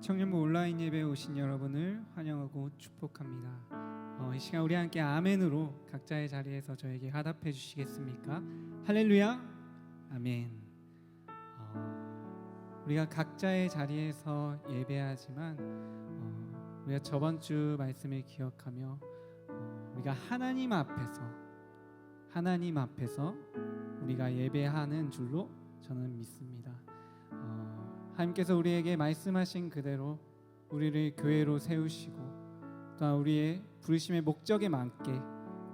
청년부 온라인 예배에 오신 여러분을 환영하고 축복합니다. 이 시간 우리 함께 아멘으로 각자의 자리에서 저에게 화답해 주시겠습니까? 할렐루야, 아멘. 우리가 각자의 자리에서 예배하지만 우리가 저번 주 말씀을 기억하며 우리가 하나님 앞에서 우리가 예배하는 줄로 저는 믿습니다. 하나님께서 우리에게 말씀하신 그대로 우리를 교회로 세우시고 또한 우리의 부르심의 목적에 맞게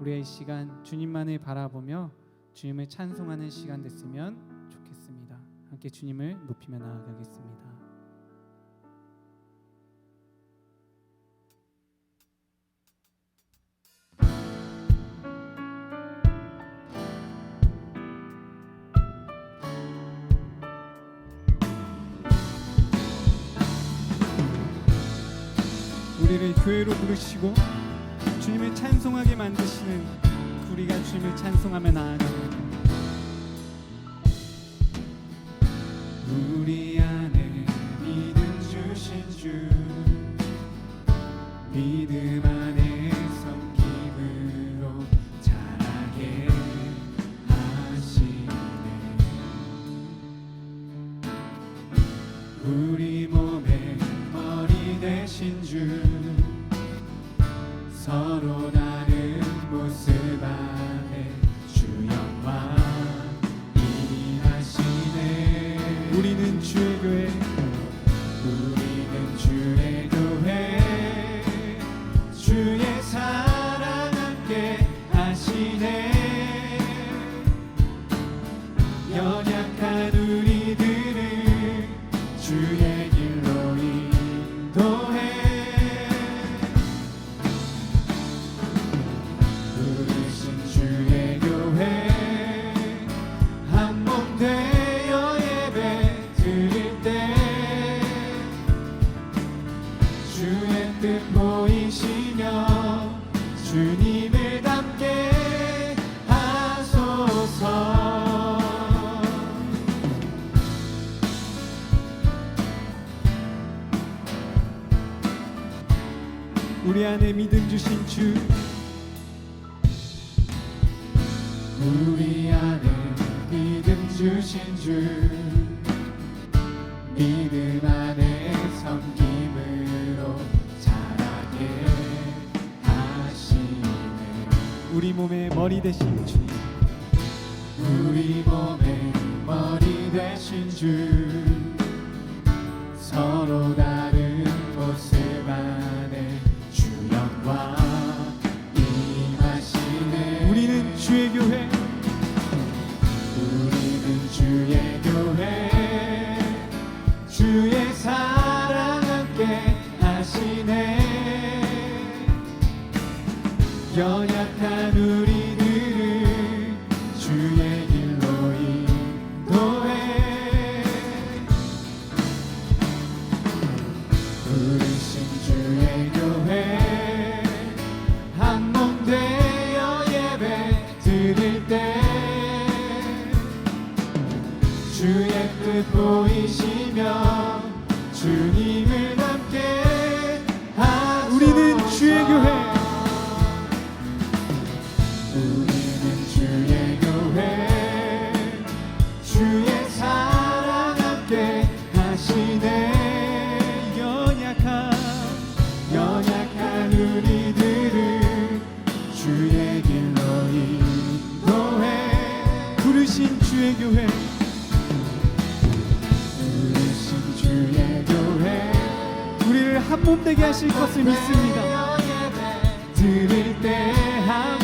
우리의 시간 주님만을 바라보며 주님을 찬송하는 시간 됐으면 좋겠습니다. 함께 주님을 높이며 나아가겠습니다. 우리를 교회로 부르시고 주님을 찬송하게 만드시는 우리가 주님을 찬송하며 나아갑니다. 우리 안에 믿음 주신 주, 믿음 안에 섬김으로 자라게 하시네. 우리 몸의 머리 되신 주, 서로 다른 모습 안에 주 영광 임하시네. 우리는 주의 교회, 우리는 주의 교회, 주의 사랑 함께 하시네. 연약한 우리들을 주의 길로 인도해. 주님을 닮게 하소서. 우리 안에 믿음 주신 주, 우리 안에 믿음 주신 주, 믿음 안에 섬김으로 자라게 우리 몸의 머리 되신 주, 우리 몸의 머리 되신 주, 서로 다른 모습 안에 주 영광 임하시네. 우리는 주의 교회, 우리는 주의 교회, 주의 사랑 함께 하시네. 연약한 우리들을 주의 길로 인도해. 부르신 주의 교회, 한 몸 되어 예배 드릴 때 주의 뜻 보이시며 주님을 닮게 하소서. 우리는 주의 교회, 우리는 주의 교회, 주의 사랑 함께 하시네. 연약한 우리들을 주의 길로 인도해. 부르신 주의 교회, 부르신 주의 교회, 우리를 한 몸 되게 하실 것을 믿습니다. 드릴 때 아멘.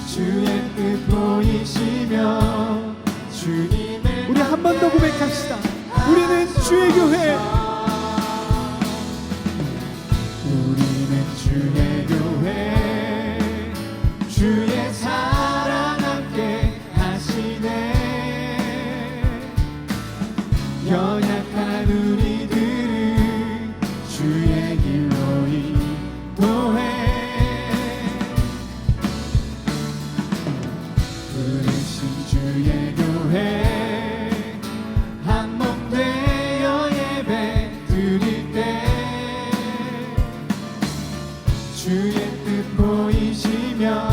주의 뜻 보이시며 주님을 우리 한 번 더 고백합시다. 우리는 주의 교회, 우리는 주의 교회, 주의 사랑 함께 하시네. 연약한 우리들을 주의 길로 인도해. 주의 교회, 한 몸 되어 예배 주의 뜻 보이시며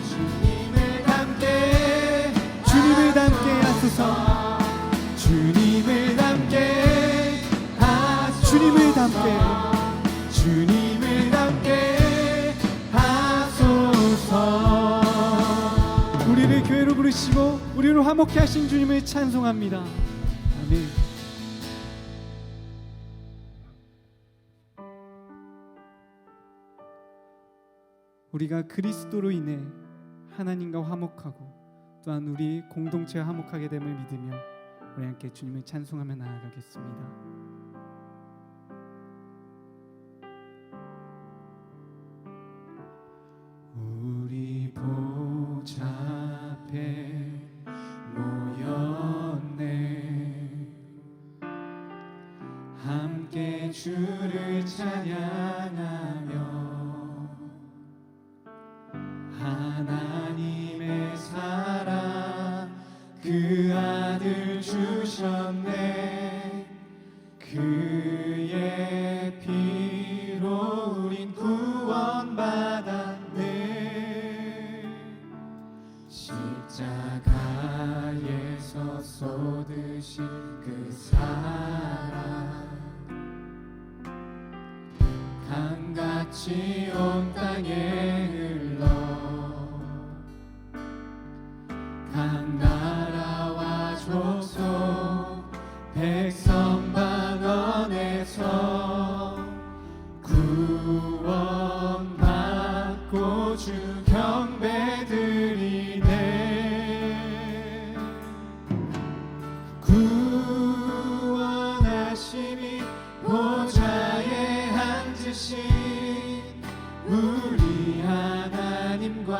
주님을 닮게 하소서. 주님을 닮게 하소서. 우리를 교회로 부르시고 우리를 화목케 하신 주님을 찬송합니다. 아멘. 우리가 그리스도로 인해 하나님과 화목하고 또한 우리 공동체와 화목하게 됨을 믿으며 우리 함께 주님을 찬송하며 나아가겠습니다. 우리 보좌 앞에 모였네. 함께 주를 찬양하며 하나님의 사랑 그 아들 주셨네. 그의 피로 우린 구원받았네. 십자가에서 쏟으신 그 사랑 강같이 온 땅에 흘러 각 나라와 족속 백성 방언에서 구원받고 주 경배드리네. 구원하심이 보좌에 앉으신 우리 하나님과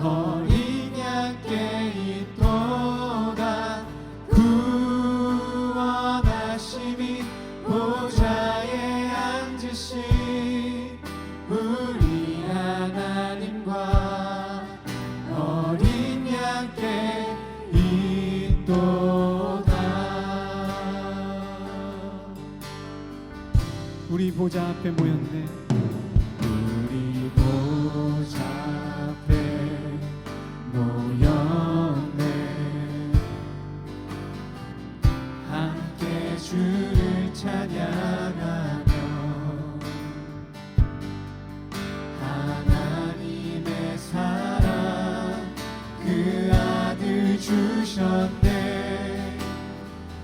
어린 양께 있도다. 구원하심이 보좌에 앉으신 우리 하나님과 어린 양께 있도다. 우리 보좌 앞에 모였네. 우리 보좌 앞에 모였네. 함께 주를 찬양하며 하나님의 사랑 그 아들 주셨네.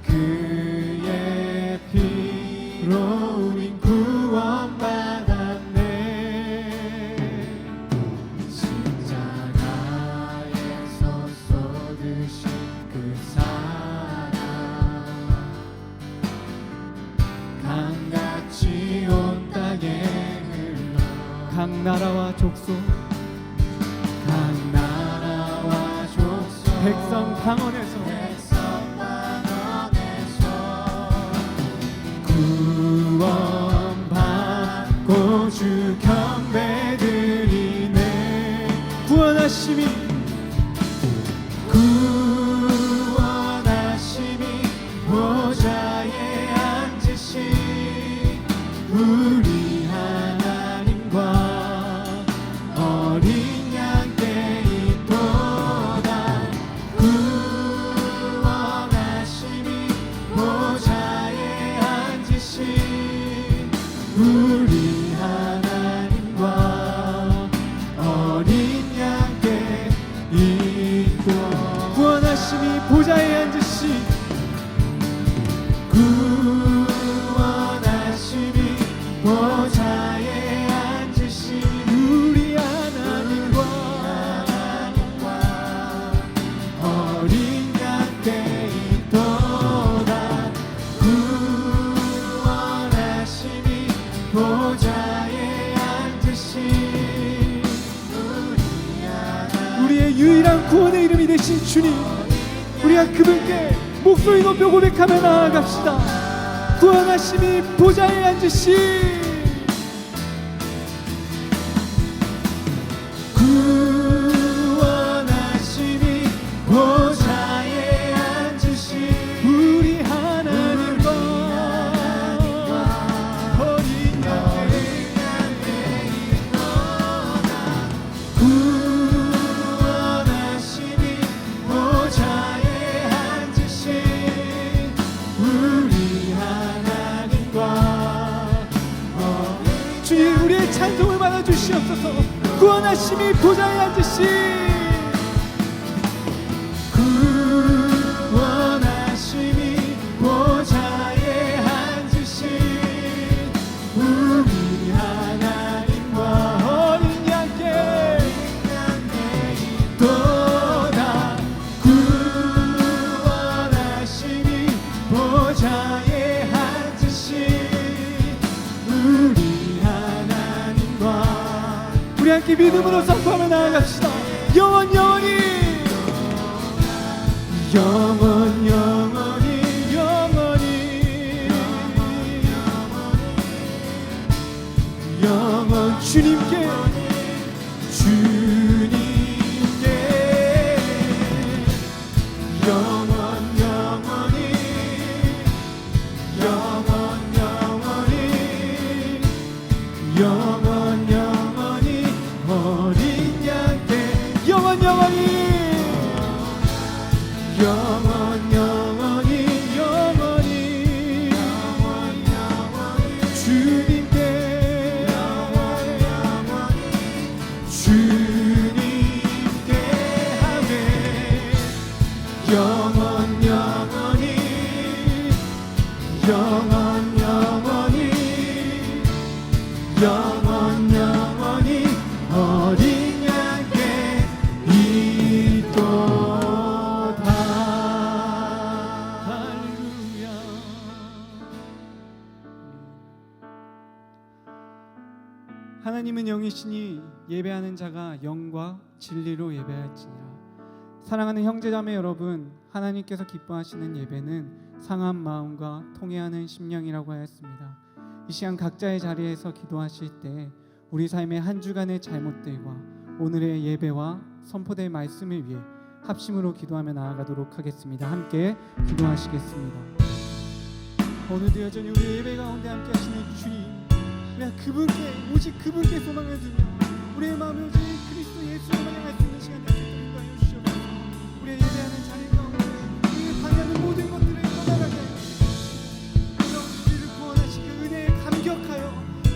그의 피로 우린 구원받았네. 십자가에서 쏟으신 그 사랑 강같이 온 땅에 흘러 각 나라와 족속 백성 방언에서 구원받고 주 경배드리네. 구원하심이 보좌에 앉으신 우리 하나님과 어린 양께 있도다. 구원하심이 보좌에 앉으신 우리 하나님과 어린 양께 있도다. 구원하심이 보좌에 앉으신 구원하심이 보좌에 앉으신 우리 하나님과 어린 양께 있도다. 구원하심이 보좌에 앉으신 우리의 유일한 구원의 이름이 되신 주님, 우리가 그분께 목소리 높여 고백하며 나아갑시다. 구원하심이 보좌에 앉으신 구원하심이 보좌에 앉으신 우리 하나님과 어린 양께 고통을 받아 주시옵소서. 구원하심이 보좌에 앉으신 구원하심이 보좌에 앉으신 우리 하나님과 어린 양께 있도다. 구원하심이 보좌에 앉으신 우리 하나님과 우리 함께 믿음으로 선포하며 나아갑시다. 영원 영원히 영원 영원히 영원히 영원 주님께 주님께 영원 영원히 영원 영원히 영원 영원히 어린 양께 영원 영원히 영원 영원히 영원히 주님께 주님께 하네. 영원 영원히 영원 영원히 영원 영원히 어린 양께 있도다. 할렐루야. 하나님은 영이시니 예배하는 자가 영과 진리로 예배할지니라. 사랑하는 형제자매 여러분, 하나님께서 기뻐하시는 예배는 상한 마음과 통회하는 심령이라고 하였습니다. 이 시간 각자의 자리에서 기도하실 때 우리 삶의 한 주간의 잘못들과 오늘의 예배와 선포될 말씀을 위해 합심으로 기도하며 나아가도록 하겠습니다. 함께 기도하시겠습니다. 오늘도 여전히 우리 예배 가운데 함께 하시는 주님, 우리가 그분께 오직 그분께 소망을 두며 우리의 마음이 오직 그리스도 예수를 향할 수 있는 시간 되게 인도하여 주시옵소서. 우리의 예배하는 자리 가운데 우리를 방해하는 모든 것들을 떠나가게 하여 주시옵소서. 우리를 구원하신 그 은혜에 감격하여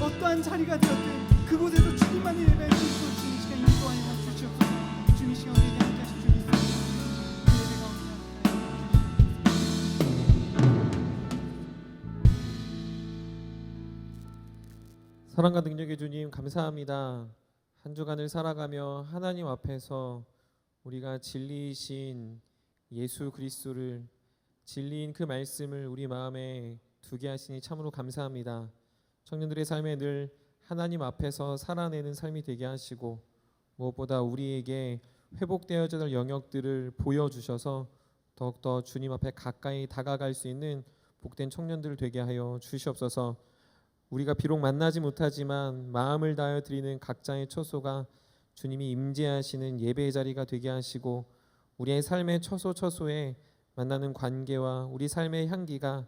어떠한 자리가 되었든 그곳에서 주님만이 예배할 수 있도록 주님 시간 인도하여 주시옵소서. 주님 시간 우리에게 함께 하신 주님 예배 가운데 사랑과 능력의 주님 감사합니다. 한 주간을 살아가며 하나님 앞에서 우리가 진리이신 예수 그리스도를, 진리인 그 말씀을 우리 마음에 두게 하시니 참으로 감사합니다. 청년들의 삶에 늘 하나님 앞에서 살아내는 삶이 되게 하시고 무엇보다 우리에게 회복되어야 할 영역들을 보여주셔서 더욱더 주님 앞에 가까이 다가갈 수 있는 복된 청년들 되게 하여 주시옵소서. 우리가 비록 만나지 못하지만 마음을 다하여 드리는 각자의 처소가 주님이 임재하시는 예배의 자리가 되게 하시고 우리의 삶의 처소처소에 만나는 관계와 우리 삶의 향기가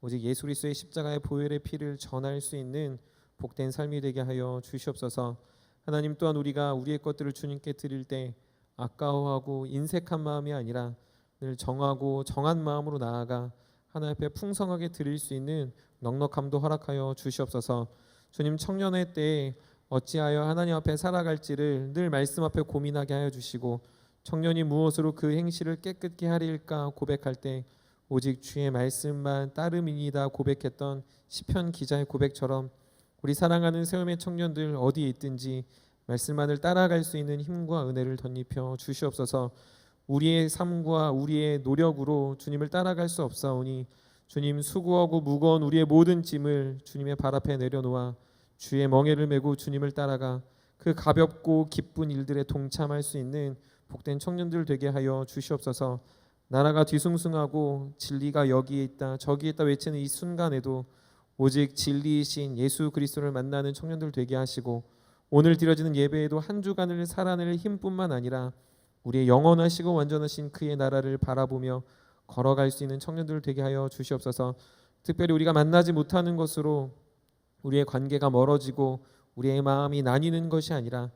오직 예수 그리스도의 십자가의 보혈의 피를 전할 수 있는 복된 삶이 되게 하여 주시옵소서. 하나님 또한 우리가 우리의 것들을 주님께 드릴 때 아까워하고 인색한 마음이 아니라 늘 정하고 정한 마음으로 나아가 하나님 앞에 풍성하게 드릴 수 있는 넉넉함도 허락하여 주시옵소서. 주님, 청년의 때에 어찌하여 하나님 앞에 살아갈지를 늘 말씀 앞에 고민하게 하여 주시고 청년이 무엇으로 그 행실을 깨끗게 하리일까 고백할 때 오직 주의 말씀만 따름이니이다 고백했던 시편 기자의 고백처럼 우리 사랑하는 세움의 청년들 어디에 있든지 말씀만을 따라갈 수 있는 힘과 은혜를 덧입혀 주시옵소서. 우리의 삶과 우리의 노력으로 주님을 따라갈 수 없사오니 주님, 수고하고 무거운 우리의 모든 짐을 주님의 발 앞에 내려놓아 주의 멍에를 메고 주님을 따라가 그 가볍고 기쁜 일들에 동참할 수 있는 복된 청년들 되게 하여 주시옵소서. 나라가 뒤숭숭하고 진리가 여기에 있다 저기에 있다 외치는 이 순간에도 오직 진리이신 예수 그리스도를 만나는 청년들 되게 하시고 오늘 드려지는 예배에도 한 주간을 살아낼 힘뿐만 아니라 우리의 영원하시고 완전하신 그의 나라를 바라보며 걸어갈 수 있는 청년들 되게 하여 주시옵소서. 특별히 우리가 만나지 못하는 것으로 우리의 관계가 멀어지고 우리의 마음이 나뉘는 것이 아니라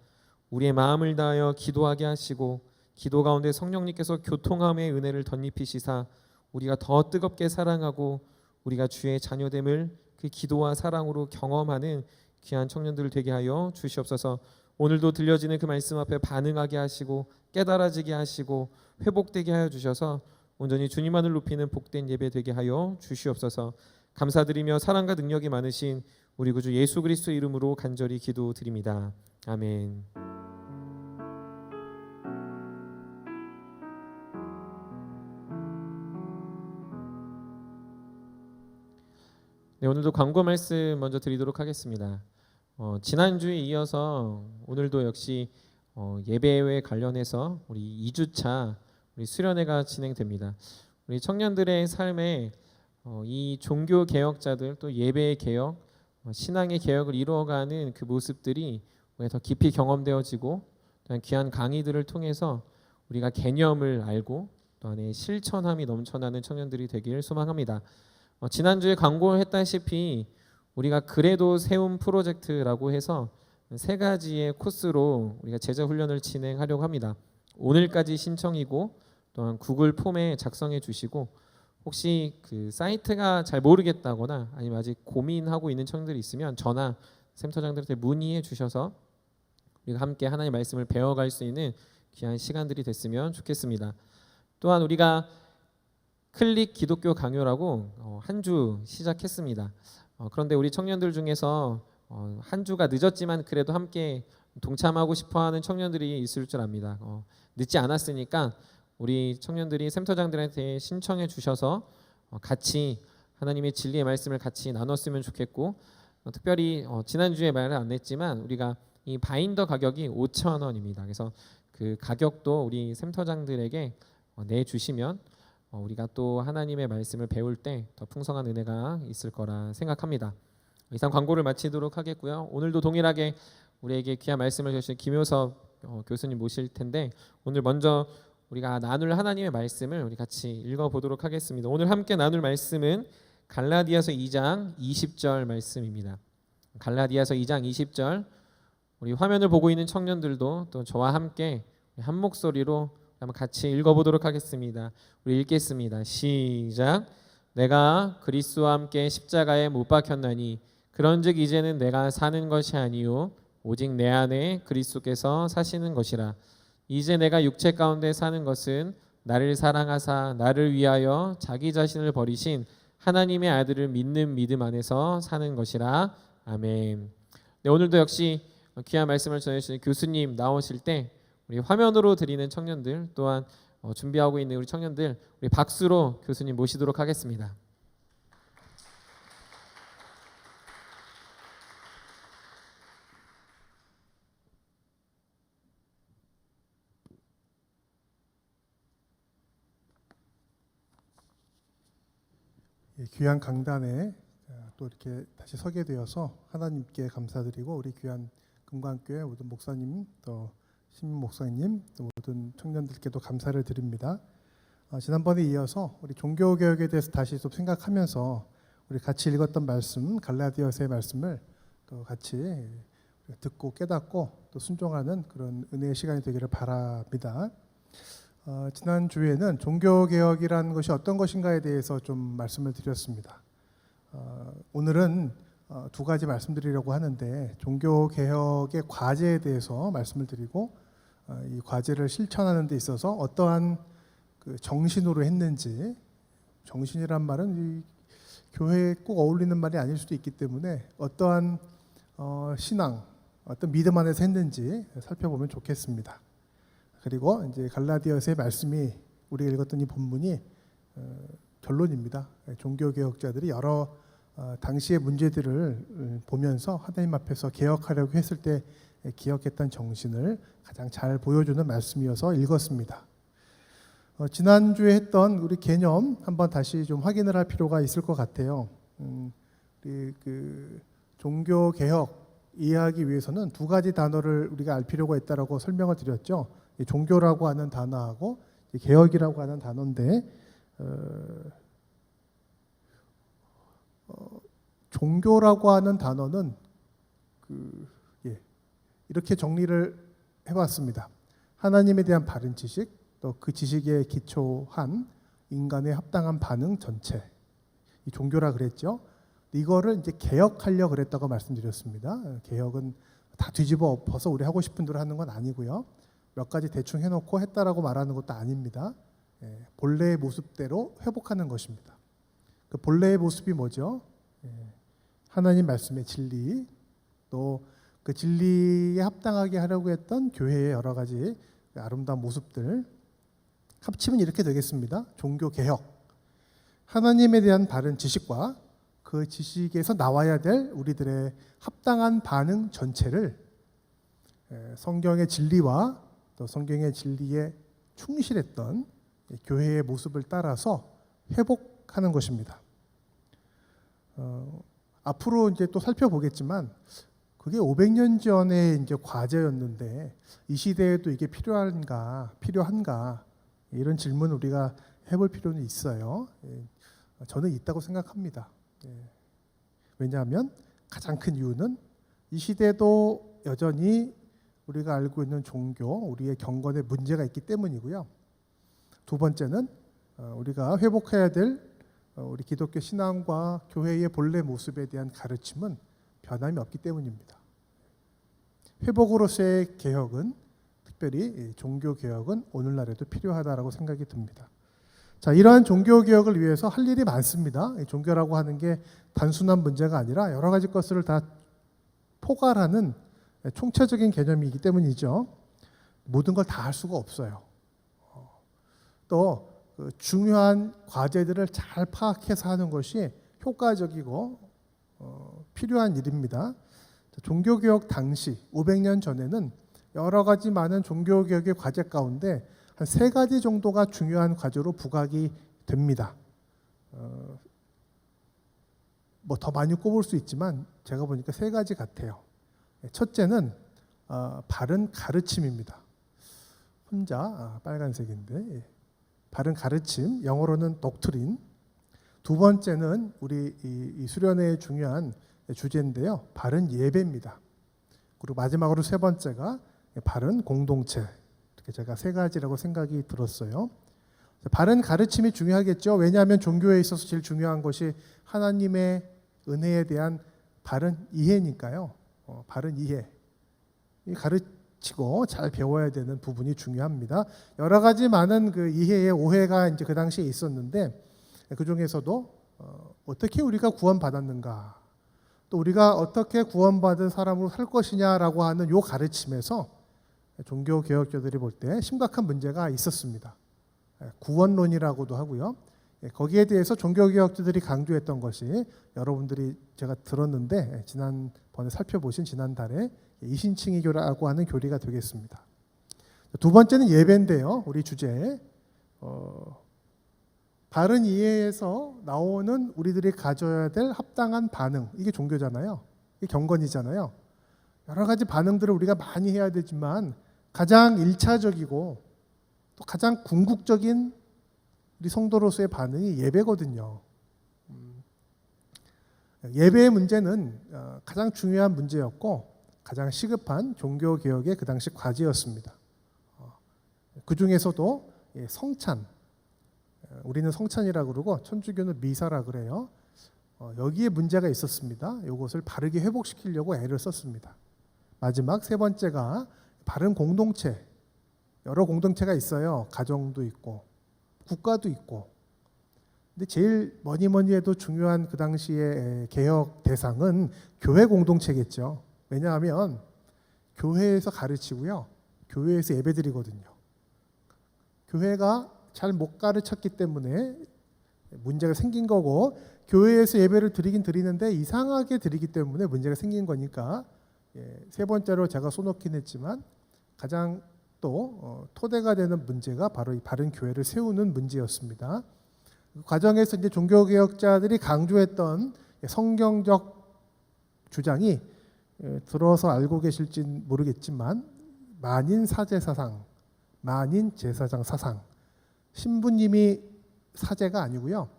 우리의 마음을 다하여 기도하게 하시고 기도 가운데 성령님께서 교통함의 은혜를 덧입히시사 우리가 더 뜨겁게 사랑하고 우리가 주의 자녀됨을 그 기도와 사랑으로 경험하는 귀한 청년들 되게 하여 주시옵소서. 오늘도 들려지는 그 말씀 앞에 반응하게 하시고 깨달아지게 하시고 회복되게 하여 주셔서 온전히 주님만을 높이는 복된 예배 되게 하여 주시옵소서. 감사드리며 사랑과 능력이 많으신 우리 구주 예수 그리스도 이름으로 간절히 기도드립니다. 아멘. 네, 오늘도 광고 말씀 먼저 드리도록 하겠습니다. 지난주에 이어서 오늘도 역시 예배에 관련해서 우리 2주차 우리 수련회가 진행됩니다. 우리 청년들의 삶에 이 종교 개혁자들 또 예배의 개혁, 신앙의 개혁을 이루어가는 그 모습들이 더 깊이 경험되어지고 또한 귀한 강의들을 통해서 우리가 개념을 알고 또 안에 실천함이 넘쳐나는 청년들이 되길 소망합니다. 지난주에 광고했다시피 우리가 그래도 세움 프로젝트라고 해서 3가지의 코스로 우리가 제자 훈련을 진행하려고 합니다. 오늘까지 신청이고 또한 구글 폼에 작성해 주시고 혹시 그 사이트가 잘 모르겠다거나 아니면 아직 고민하고 있는 청년들이 있으면 저나 센터장들한테 문의해 주셔서 우리가 함께 하나님의 말씀을 배워갈 수 있는 귀한 시간들이 됐으면 좋겠습니다. 또한 우리가 클릭 기독교 강요라고 한 주 시작했습니다. 그런데 우리 청년들 중에서 한 주가 늦었지만 그래도 함께 동참하고 싶어하는 청년들이 있을 줄 압니다. 늦지 않았으니까 우리 청년들이 센터장들한테 신청해 주셔서 같이 하나님의 진리의 말씀을 같이 나눴으면 좋겠고 특별히 지난주에 말을 안 했지만 우리가 이 바인더 가격이 5,000원입니다. 그래서 그 가격도 우리 센터장들에게 내주시면 우리가 또 하나님의 말씀을 배울 때 더 풍성한 은혜가 있을 거라 생각합니다. 이상 광고를 마치도록 하겠고요. 오늘도 동일하게 우리에게 귀한 말씀을 주실 김효섭 교수님 모실 텐데 오늘 먼저 우리가 나눌 하나님의 말씀을 우리 같이 읽어보도록 하겠습니다. 오늘 함께 나눌 말씀은 갈라디아서 2장 20절 말씀입니다. 갈라디아서 2장 20절 우리 화면을 보고 있는 청년들도 또 저와 함께 한 목소리로 한번 같이 읽어보도록 하겠습니다. 우리 읽겠습니다. 시작. 내가 그리스도와 함께 십자가에 못 박혔나니 그런즉 이제는 내가 사는 것이 아니요 오직 내 안에 그리스도께서 사시는 것이라. 이제 내가 육체 가운데 사는 것은 나를 사랑하사 나를 위하여 자기 자신을 버리신 하나님의 아들을 믿는 믿음 안에서 사는 것이라. 아멘. 네, 오늘도 역시 귀한 말씀을 전해주신 교수님 나오실 때 우리 화면으로 드리는 청년들 또한 준비하고 있는 우리 청년들 우리 박수로 교수님 모시도록 하겠습니다. 귀한 강단에 또 이렇게 다시 서게 되어서 하나님께 감사드리고 우리 귀한 금강교회 모든 목사님 또 신민 목사님 또 모든 청년들께도 감사를 드립니다. 지난번에 이어서 우리 종교개혁에 대해서 다시 좀 생각하면서 우리 같이 읽었던 말씀 갈라디아서의 말씀을 또 같이 듣고 깨닫고 또 순종하는 그런 은혜의 시간이 되기를 바랍니다. 지난 주에는 종교개혁이라는 것이 어떤 것인가에 대해서 좀 말씀을 드렸습니다. 오늘은 2가지 말씀드리려고 하는데 종교개혁의 과제에 대해서 말씀을 드리고 이 과제를 실천하는 데 있어서 어떠한 그 정신으로 했는지, 정신이란 말은 이 교회에 꼭 어울리는 말이 아닐 수도 있기 때문에 어떠한 신앙, 어떤 믿음 안에서 했는지 살펴보면 좋겠습니다. 그리고 이제 갈라디아서의 말씀이 우리가 읽었던 이 본문이 결론입니다. 종교개혁자들이 여러 당시의 문제들을 보면서 하나님 앞에서 개혁하려고 했을 때 기억했던 정신을 가장 잘 보여주는 말씀이어서 읽었습니다. 지난주에 했던 우리 개념 한번 다시 좀 확인을 할 필요가 있을 것 같아요. 우리 그 종교개혁 이해하기 위해서는 2가지 단어를 우리가 알 필요가 있다라고 설명을 드렸죠. 종교라고 하는 단어하고 개혁이라고 하는 단어인데 종교라고 하는 단어는 이렇게 정리를 해봤습니다. 하나님에 대한 바른 지식, 또 그 지식에 기초한 인간의 합당한 반응 전체, 이 종교라 그랬죠. 이거를 이제 개혁하려 그랬다고 말씀드렸습니다. 개혁은 다 뒤집어 엎어서 우리 하고 싶은 대로 하는 건 아니고요. 몇 가지 대충 해놓고 했다라고 말하는 것도 아닙니다. 본래의 모습대로 회복하는 것입니다. 그 본래의 모습이 뭐죠? 하나님 말씀의 진리, 또 그 진리에 합당하게 하려고 했던 교회의 여러 가지 아름다운 모습들, 합치면 이렇게 되겠습니다. 종교 개혁, 하나님에 대한 바른 지식과 그 지식에서 나와야 될 우리들의 합당한 반응 전체를 성경의 진리와 또 성경의 진리에 충실했던 교회의 모습을 따라서 회복하는 것입니다. 앞으로 이제 또 살펴보겠지만 그게 500년 전에 이제 과제였는데 이 시대에도 이게 필요한가 이런 질문 우리가 해볼 필요는 있어요. 저는 있다고 생각합니다. 왜냐하면 가장 큰 이유는 이 시대도 여전히 우리가 알고 있는 종교, 우리의 경건에 문제가 있기 때문이고요. 두 번째는 우리가 회복해야 될 우리 기독교 신앙과 교회의 본래 모습에 대한 가르침은 변함이 없기 때문입니다. 회복으로서의 개혁은, 특별히 종교 개혁은 오늘날에도 필요하다라고 생각이 듭니다. 자, 이러한 종교 개혁을 위해서 할 일이 많습니다. 종교라고 하는 게 단순한 문제가 아니라 여러 가지 것을 다 포괄하는 총체적인 개념이기 때문이죠. 모든 걸 다 할 수가 없어요. 또 그 중요한 과제들을 잘 파악해서 하는 것이 효과적이고 필요한 일입니다. 종교개혁 당시 500년 전에는 여러 가지 많은 종교개혁의 과제 가운데 한 3가지 정도가 중요한 과제로 부각이 됩니다. 뭐 더 많이 꼽을 수 있지만 제가 보니까 3가지 같아요. 첫째는 바른 가르침입니다. 혼자 빨간색인데 바른 가르침, 영어로는 독트린. 두 번째는 우리 이 수련회의 중요한 주제인데요. 바른 예배입니다. 그리고 마지막으로 세 번째가 바른 공동체. 이렇게 제가 3가지라고 생각이 들었어요. 바른 가르침이 중요하겠죠. 왜냐하면 종교에 있어서 제일 중요한 것이 하나님의 은혜에 대한 바른 이해니까요. 바른 이해. 가르치고 잘 배워야 되는 부분이 중요합니다. 여러 가지 많은 그 이해의 오해가 이제 그 당시에 있었는데 그 중에서도 어떻게 우리가 구원받았는가, 또 우리가 어떻게 구원받은 사람으로 살 것이냐라고 하는 요 가르침에서 종교 개혁자들이 볼 때 심각한 문제가 있었습니다. 구원론이라고도 하고요. 거기에 대해서 종교 개혁자들이 강조했던 것이 여러분들이 제가 들었는데 지난번에 살펴보신 지난달에 이신칭의교라고 하는 교리가 되겠습니다. 두 번째는 예배인데요. 우리 주제 바른 이해에서 나오는 우리들이 가져야 될 합당한 반응, 이게 종교잖아요. 이게 경건이잖아요. 여러 가지 반응들을 우리가 많이 해야 되지만 가장 1차적이고 또 가장 궁극적인 우리 성도로서의 반응이 예배거든요. 예배의 문제는 가장 중요한 문제였고 가장 시급한 종교개혁의 그 당시 과제였습니다. 그 중에서도 성찬, 우리는 성찬이라고 그러고 천주교는 미사라 그래요. 여기에 문제가 있었습니다. 이것을 바르게 회복시키려고 애를 썼습니다. 마지막 세 번째가 바른 공동체. 여러 공동체가 있어요. 가정도 있고 국가도 있고. 근데 제일 뭐니 해도 중요한 그 당시의 개혁 대상은 교회 공동체겠죠. 왜냐하면 교회에서 가르치고요. 교회에서 예배드리거든요. 교회가 잘 못 가르쳤기 때문에 문제가 생긴 거고, 교회에서 예배를 드리긴 드리는데 이상하게 드리기 때문에 문제가 생긴 거니까, 세 번째로 제가 써놓긴 했지만 가장 또 토대가 되는 문제가 바로 이 바른 교회를 세우는 문제였습니다. 그 과정에서 이제 종교개혁자들이 강조했던 성경적 주장이 들어서 알고 계실지 모르겠지만 만인 사제사상, 만인 제사장 사상, 신부님이 사제가 아니고요.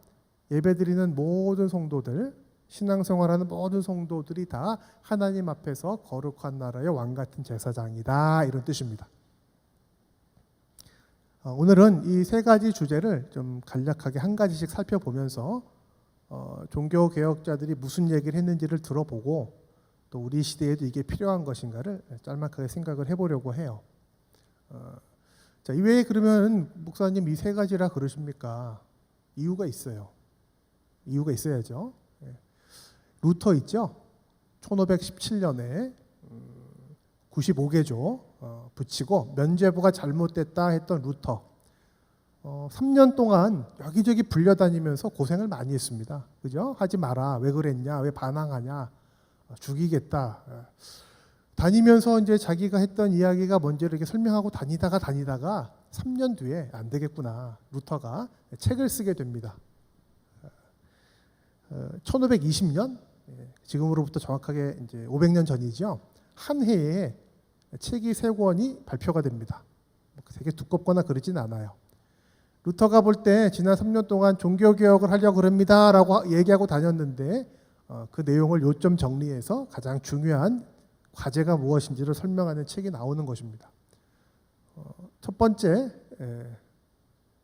예배드리는 모든 성도들, 신앙생활하는 모든 성도들이 다 하나님 앞에서 거룩한 나라의 왕 같은 제사장이다, 이런 뜻입니다. 오늘은 이 3가지 주제를 좀 간략하게 한 가지씩 살펴보면서 종교 개혁자들이 무슨 얘기를 했는지를 들어보고 또 우리 시대에도 이게 필요한 것인가를 짤막하게 생각을 해보려고 해요. 자, 이외에 그러면 목사님 이 세 가지라 그러십니까? 이유가 있어요. 이유가 있어야죠. 루터 있죠? 1517년에 95개조 붙이고 면죄부가 잘못됐다 했던 루터. 3년 동안 여기저기 불려다니면서 고생을 많이 했습니다. 그죠? 하지 마라. 왜 그랬냐? 왜 반항하냐? 죽이겠다. 다니면서 이제 자기가 했던 이야기가 뭔지를 이렇게 설명하고 다니다가 3년 뒤에 안 되겠구나. 루터가 책을 쓰게 됩니다. 1520년, 지금으로부터 정확하게 이제 500년 전이죠. 한 해에 책이 3권이 발표가 됩니다. 되게 두껍거나 그러진 않아요. 루터가 볼 때 지난 3년 동안 종교개혁을 하려고 그럽니다라고 얘기하고 다녔는데 그 내용을 요점 정리해서 가장 중요한 과제가 무엇인지를 설명하는 책이 나오는 것입니다. 첫 번째,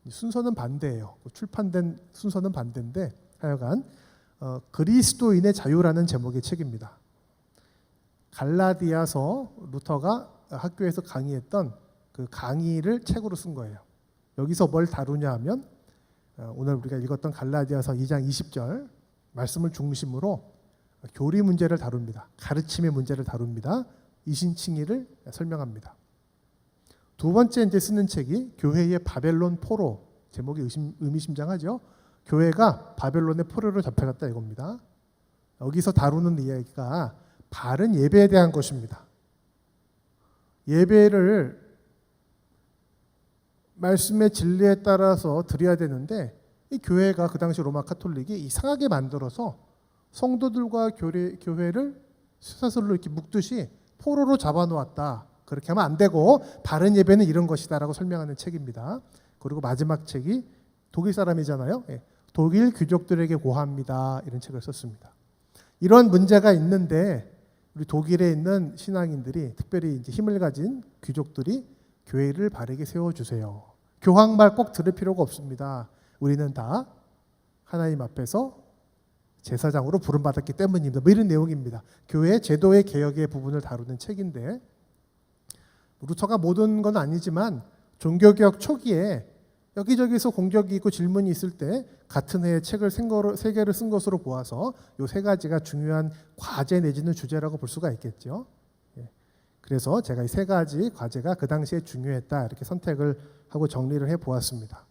순서는 반대예요. 출판된 순서는 반대인데 하여간 그리스도인의 자유라는 제목의 책입니다. 갈라디아서 루터가 학교에서 강의했던 그 강의를 책으로 쓴 거예요. 여기서 뭘 다루냐 하면 오늘 우리가 읽었던 갈라디아서 2장 20절 말씀을 중심으로 교리 문제를 다룹니다. 가르침의 문제를 다룹니다. 이신칭의를 설명합니다. 두 번째 이제 쓰는 책이 교회의 바벨론 포로, 제목이 의미심장하죠. 교회가 바벨론의 포로로 잡혀갔다 이겁니다. 여기서 다루는 이야기가 바른 예배에 대한 것입니다. 예배를 말씀의 진리에 따라서 드려야 되는데 이 교회가 그 당시 로마 카톨릭이 이상하게 만들어서 성도들과 교회를 쇠사슬로 이렇게 묶듯이 포로로 잡아놓았다. 그렇게 하면 안 되고 바른 예배는 이런 것이다라고 설명하는 책입니다. 그리고 마지막 책이 독일 사람이잖아요. 독일 귀족들에게 고합니다. 이런 책을 썼습니다. 이런 문제가 있는데 우리 독일에 있는 신앙인들이 특별히 이제 힘을 가진 귀족들이 교회를 바르게 세워주세요. 교황말 꼭 들을 필요가 없습니다. 우리는 다 하나님 앞에서 제사장으로 부름받았기 때문입니다. 뭐 이런 내용입니다. 교회 제도의 개혁의 부분을 다루는 책인데 루터가 모든 건 아니지만 종교개혁 초기에 여기저기서 공격이 있고 질문이 있을 때 같은 해에 책을 3개를 쓴 것으로 보아서 이 3가지가 중요한 과제 내지는 주제라고 볼 수가 있겠죠. 그래서 제가 이 3가지 과제가 그 당시에 중요했다 이렇게 선택을 하고 정리를 해보았습니다.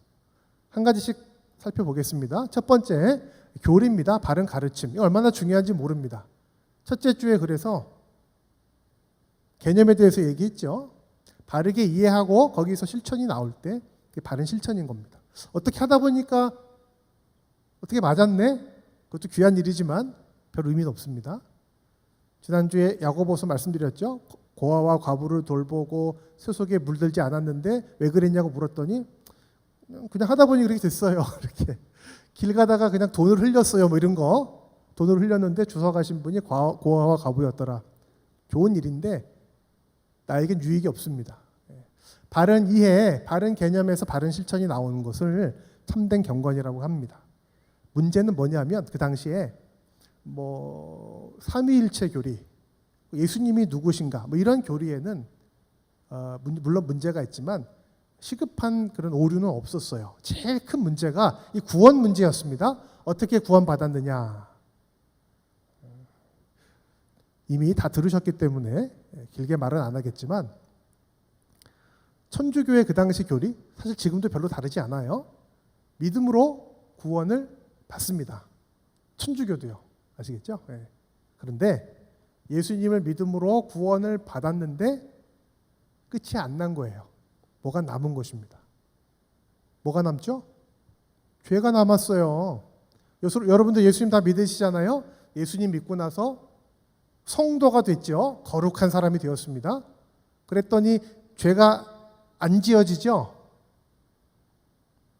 한 가지씩 살펴보겠습니다. 첫 번째 교리입니다. 바른 가르침. 이거 얼마나 중요한지 모릅니다. 첫째 주에 그래서 개념에 대해서 얘기했죠. 바르게 이해하고 거기서 실천이 나올 때 그게 바른 실천인 겁니다. 어떻게 하다 보니까 어떻게 맞았네? 그것도 귀한 일이지만 별 의미는 없습니다. 지난주에 야고보서 말씀드렸죠. 고아와 과부를 돌보고 세속에 물들지 않았는데 왜 그랬냐고 물었더니 그냥 하다 보니 그렇게 됐어요. 이렇게 길 가다가 그냥 돈을 흘렸어요. 뭐 이런 거 돈을 흘렸는데 주워 가신 분이 고아와 과부였더라. 좋은 일인데 나에겐 유익이 없습니다. 바른 이해, 바른 개념에서 바른 실천이 나오는 것을 참된 경건이라고 합니다. 문제는 뭐냐면 그 당시에 뭐 삼위일체 교리, 예수님이 누구신가 뭐 이런 교리에는 물론 문제가 있지만 시급한 그런 오류는 없었어요. 제일 큰 문제가 이 구원 문제였습니다. 어떻게 구원받았느냐. 이미 다 들으셨기 때문에 길게 말은 안 하겠지만 천주교의 그 당시 교리 사실 지금도 별로 다르지 않아요. 믿음으로 구원을 받습니다. 천주교도요. 아시겠죠? 네. 그런데 예수님을 믿음으로 구원을 받았는데 끝이 안 난 거예요. 뭐가 남은 것입니다. 뭐가 남죠? 죄가 남았어요. 여러분들 예수님 다 믿으시잖아요. 예수님 믿고 나서 성도가 됐죠. 거룩한 사람이 되었습니다. 그랬더니 죄가 안 지어지죠.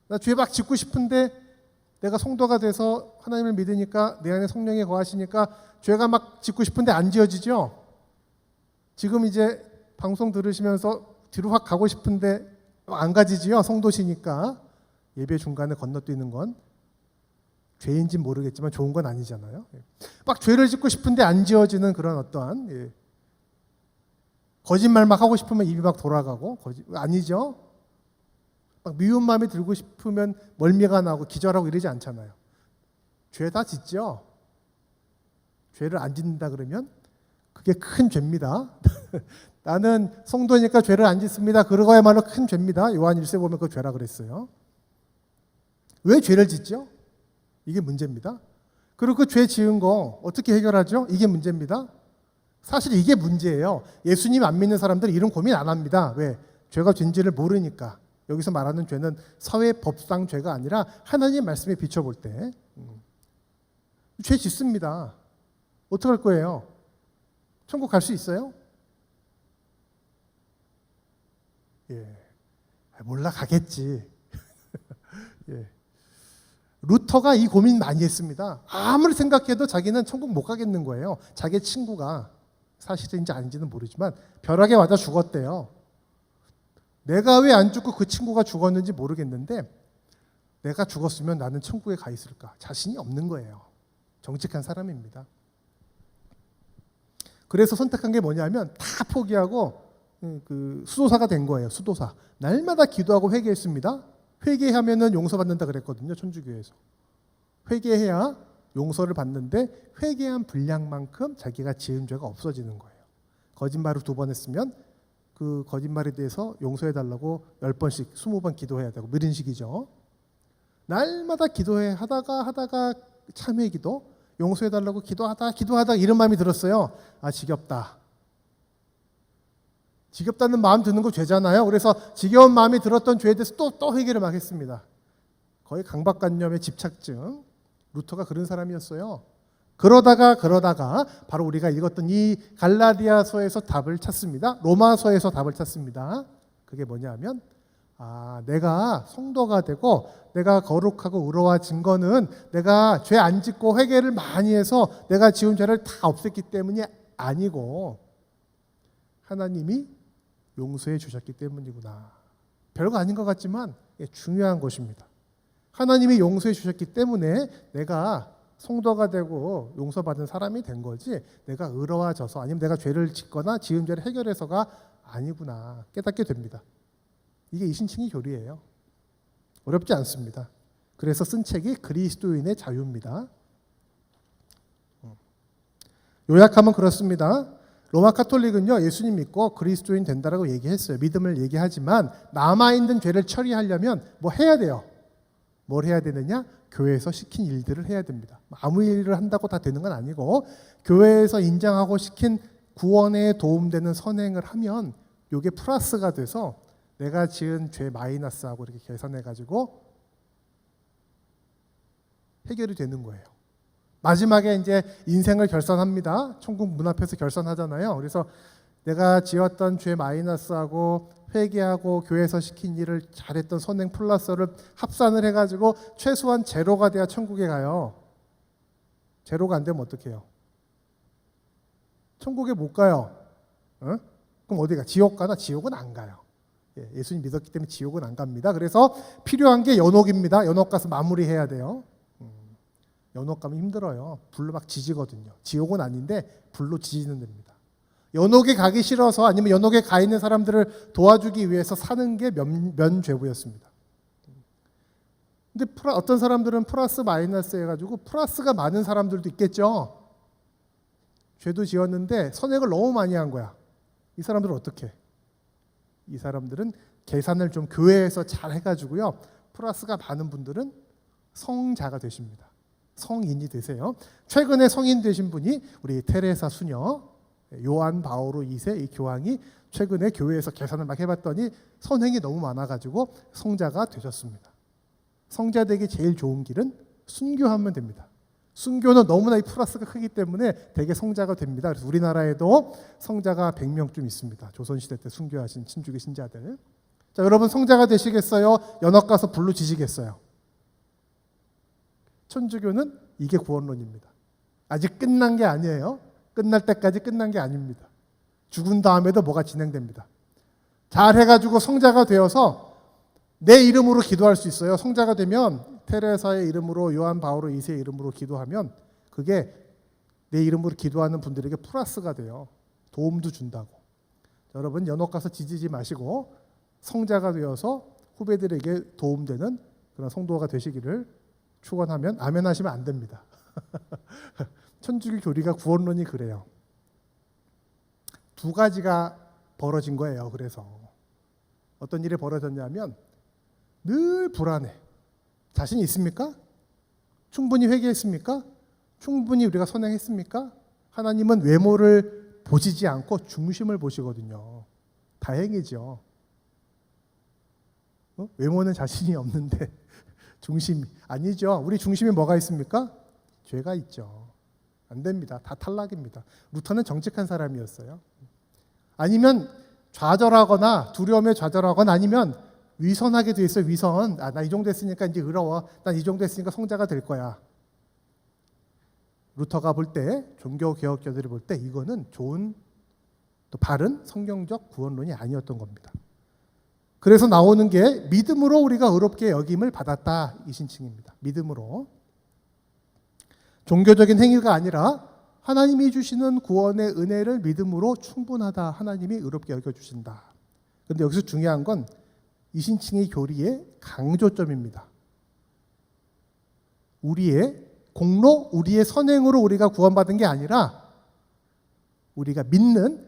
나 죄 막 짓고 싶은데 내가 성도가 돼서 하나님을 믿으니까 내 안에 성령이 거하시니까 죄가 막 짓고 싶은데 안 지어지죠. 지금 이제 방송 들으시면서 뒤로 확 가고 싶은데 안 가지지요. 성도시니까 예배 중간에 건너뛰는 건 죄인지 모르겠지만 좋은 건 아니잖아요. 막 죄를 짓고 싶은데 안 지어지는 그런 어떠한 거짓말 막 하고 싶으면 입이 막 돌아가고 아니죠. 막 미운 마음이 들고 싶으면 멀미가 나고 기절하고 이러지 않잖아요. 죄 다 짓죠. 죄를 안 짓는다 그러면 그게 큰 죄입니다. 나는 성도니까 죄를 안 짓습니다. 그거야말로 큰 죄입니다. 요한 1세 보면 그 죄라 그랬어요. 왜 죄를 짓죠? 이게 문제입니다. 그리고 그 죄 지은 거 어떻게 해결하죠? 이게 문제입니다. 사실 이게 문제예요. 예수님 안 믿는 사람들은 이런 고민 안 합니다. 왜? 죄가 죄인지를 모르니까. 여기서 말하는 죄는 사회법상 죄가 아니라 하나님 말씀에 비춰볼 때 죄 짓습니다. 어떡할 거예요? 천국 갈 수 있어요? 몰라 가겠지. 루터가 이 고민 많이 했습니다. 아무리 생각해도 자기는 천국 못 가겠는 거예요. 자기 친구가 사실인지 아닌지는 모르지만 벼락에 맞아 죽었대요. 내가 왜 안 죽고 그 친구가 죽었는지 모르겠는데 내가 죽었으면 나는 천국에 가 있을까? 자신이 없는 거예요. 정직한 사람입니다. 그래서 선택한 게 뭐냐면 다 포기하고 그 수도사가 된 거예요. 수도사. 날마다 기도하고 회개했습니다. 회개하면은 용서받는다 그랬거든요. 천주교에서. 회개해야 용서를 받는데 회개한 분량만큼 자기가 지은 죄가 없어지는 거예요. 거짓말을 2번 했으면 그 거짓말에 대해서 용서해달라고 10번씩 20번 기도해야 되고 이런 식이죠. 날마다 하다가 참회 기도 용서해달라고 기도하다 이런 마음이 들었어요. 아 지겹다. 지겹다는 마음 드는 거 죄잖아요. 그래서 지겨운 마음이 들었던 죄에 대해서 또 회개를 막 했습니다. 거의 강박관념의 집착증. 루터가 그런 사람이었어요. 그러다가 바로 우리가 읽었던 이 갈라디아서에서 답을 찾습니다. 로마서에서 답을 찾습니다. 그게 뭐냐면 내가 성도가 되고 내가 거룩하고 의로워진 거는 내가 죄 안 짓고 회개를 많이 해서 내가 지은 죄를 다 없앴기 때문이 아니고 하나님이 용서해 주셨기 때문이구나. 별거 아닌 것 같지만 중요한 것입니다. 하나님이 용서해 주셨기 때문에 내가 성도가 되고 용서받은 사람이 된 거지 내가 의로워져서 아니면 내가 죄를 짓거나 지은 죄를 해결해서가 아니구나 깨닫게 됩니다. 이게 이신칭의 교리예요. 어렵지 않습니다. 그래서 쓴 책이 그리스도인의 자유입니다. 요약하면 그렇습니다. 로마 카톨릭은요 예수님 믿고 그리스도인 된다라고 얘기했어요. 믿음을 얘기하지만 남아있는 죄를 처리하려면 뭐 해야 돼요. 뭘 해야 되느냐? 교회에서 시킨 일들을 해야 됩니다. 아무 일을 한다고 다 되는 건 아니고 교회에서 인정하고 시킨 구원에 도움되는 선행을 하면 이게 플러스가 돼서 내가 지은 죄 마이너스하고 이렇게 계산해가지고 해결이 되는 거예요. 마지막에 이제 인생을 결산합니다. 천국 문 앞에서 결산하잖아요. 그래서 내가 지었던 죄 마이너스하고 회개하고 교회에서 시킨 일을 잘했던 선행 플러스를 합산을 해가지고 최소한 제로가 돼야 천국에 가요. 제로가 안 되면 어떡해요? 천국에 못 가요. 그럼 어디 가? 지옥 가나? 지옥은 안 가요. 예수님 믿었기 때문에 지옥은 안 갑니다. 그래서 필요한 게 연옥입니다. 연옥 가서 마무리해야 돼요. 연옥 가면 힘들어요. 불로 막 지지거든요. 지옥은 아닌데 불로 지지는 데입니다. 연옥에 가기 싫어서 아니면 연옥에 가 있는 사람들을 도와주기 위해서 사는 게 면죄부였습니다. 근데 어떤 사람들은 플러스 마이너스 해가지고 플러스가 많은 사람들도 있겠죠. 죄도 지었는데 선행을 너무 많이 한 거야. 이 사람들은 어떻게? 이 사람들은 계산을 좀 교회에서 잘 해가지고요. 플러스가 많은 분들은 성자가 되십니다. 성인이 되세요. 최근에 성인 되신 분이 우리 테레사 수녀 요한 바오로 2세 이 교황이 최근에 교회에서 계산을 막 해봤더니 선행이 너무 많아가지고 성자가 되셨습니다. 성자 되기 제일 좋은 길은 순교하면 됩니다. 순교는 너무나 이 플러스가 크기 때문에 되게 성자가 됩니다. 그래서 우리나라에도 성자가 100명쯤 있습니다. 조선시대 때 순교하신 신주교 신자들. 자, 여러분 성자가 되시겠어요? 연옥 가서 불로 지시겠어요? 천주교는 이게 구원론입니다. 아직 끝난 게 아니에요. 끝날 때까지 끝난 게 아닙니다. 죽은 다음에도 뭐가 진행됩니다. 잘 해가지고 성자가 되어서 내 이름으로 기도할 수 있어요. 성자가 되면 테레사의 이름으로 요한 바오로 2세의 이름으로 기도하면 그게 내 이름으로 기도하는 분들에게 플러스가 돼요. 도움도 준다고. 여러분 연옥 가서 지지지 마시고 성자가 되어서 후배들에게 도움되는 그런 성도가 되시기를 축원하면 아멘 하시면 안 됩니다. 천주교 교리가 구원론이 그래요. 두 가지가 벌어진 거예요. 그래서 어떤 일이 벌어졌냐면 늘 불안해. 자신 있습니까? 충분히 회개했습니까? 충분히 우리가 선행했습니까? 하나님은 외모를 보시지 않고 중심을 보시거든요. 다행이죠. 외모는 자신이 없는데 중심이 아니죠. 우리 중심에 뭐가 있습니까? 죄가 있죠. 안 됩니다. 다 탈락입니다. 루터는 정직한 사람이었어요. 아니면 좌절하거나 두려움에 좌절하거나 아니면 위선하게 돼 있어요. 위선. 나 이 정도 했으니까 이제 의로워. 난 이 정도 했으니까 성자가 될 거야. 루터가 볼 때, 종교 개혁자들이 볼 때 이거는 좋은 또 바른 성경적 구원론이 아니었던 겁니다. 그래서 나오는 게 믿음으로 우리가 의롭게 여김을 받았다 이 신칭입니다. 믿음으로. 종교적인 행위가 아니라 하나님이 주시는 구원의 은혜를 믿음으로 충분하다. 하나님이 의롭게 여겨주신다. 그런데 여기서 중요한 건 이신칭의 교리의 강조점입니다. 우리의 공로, 우리의 선행으로 우리가 구원받은 게 아니라 우리가 믿는,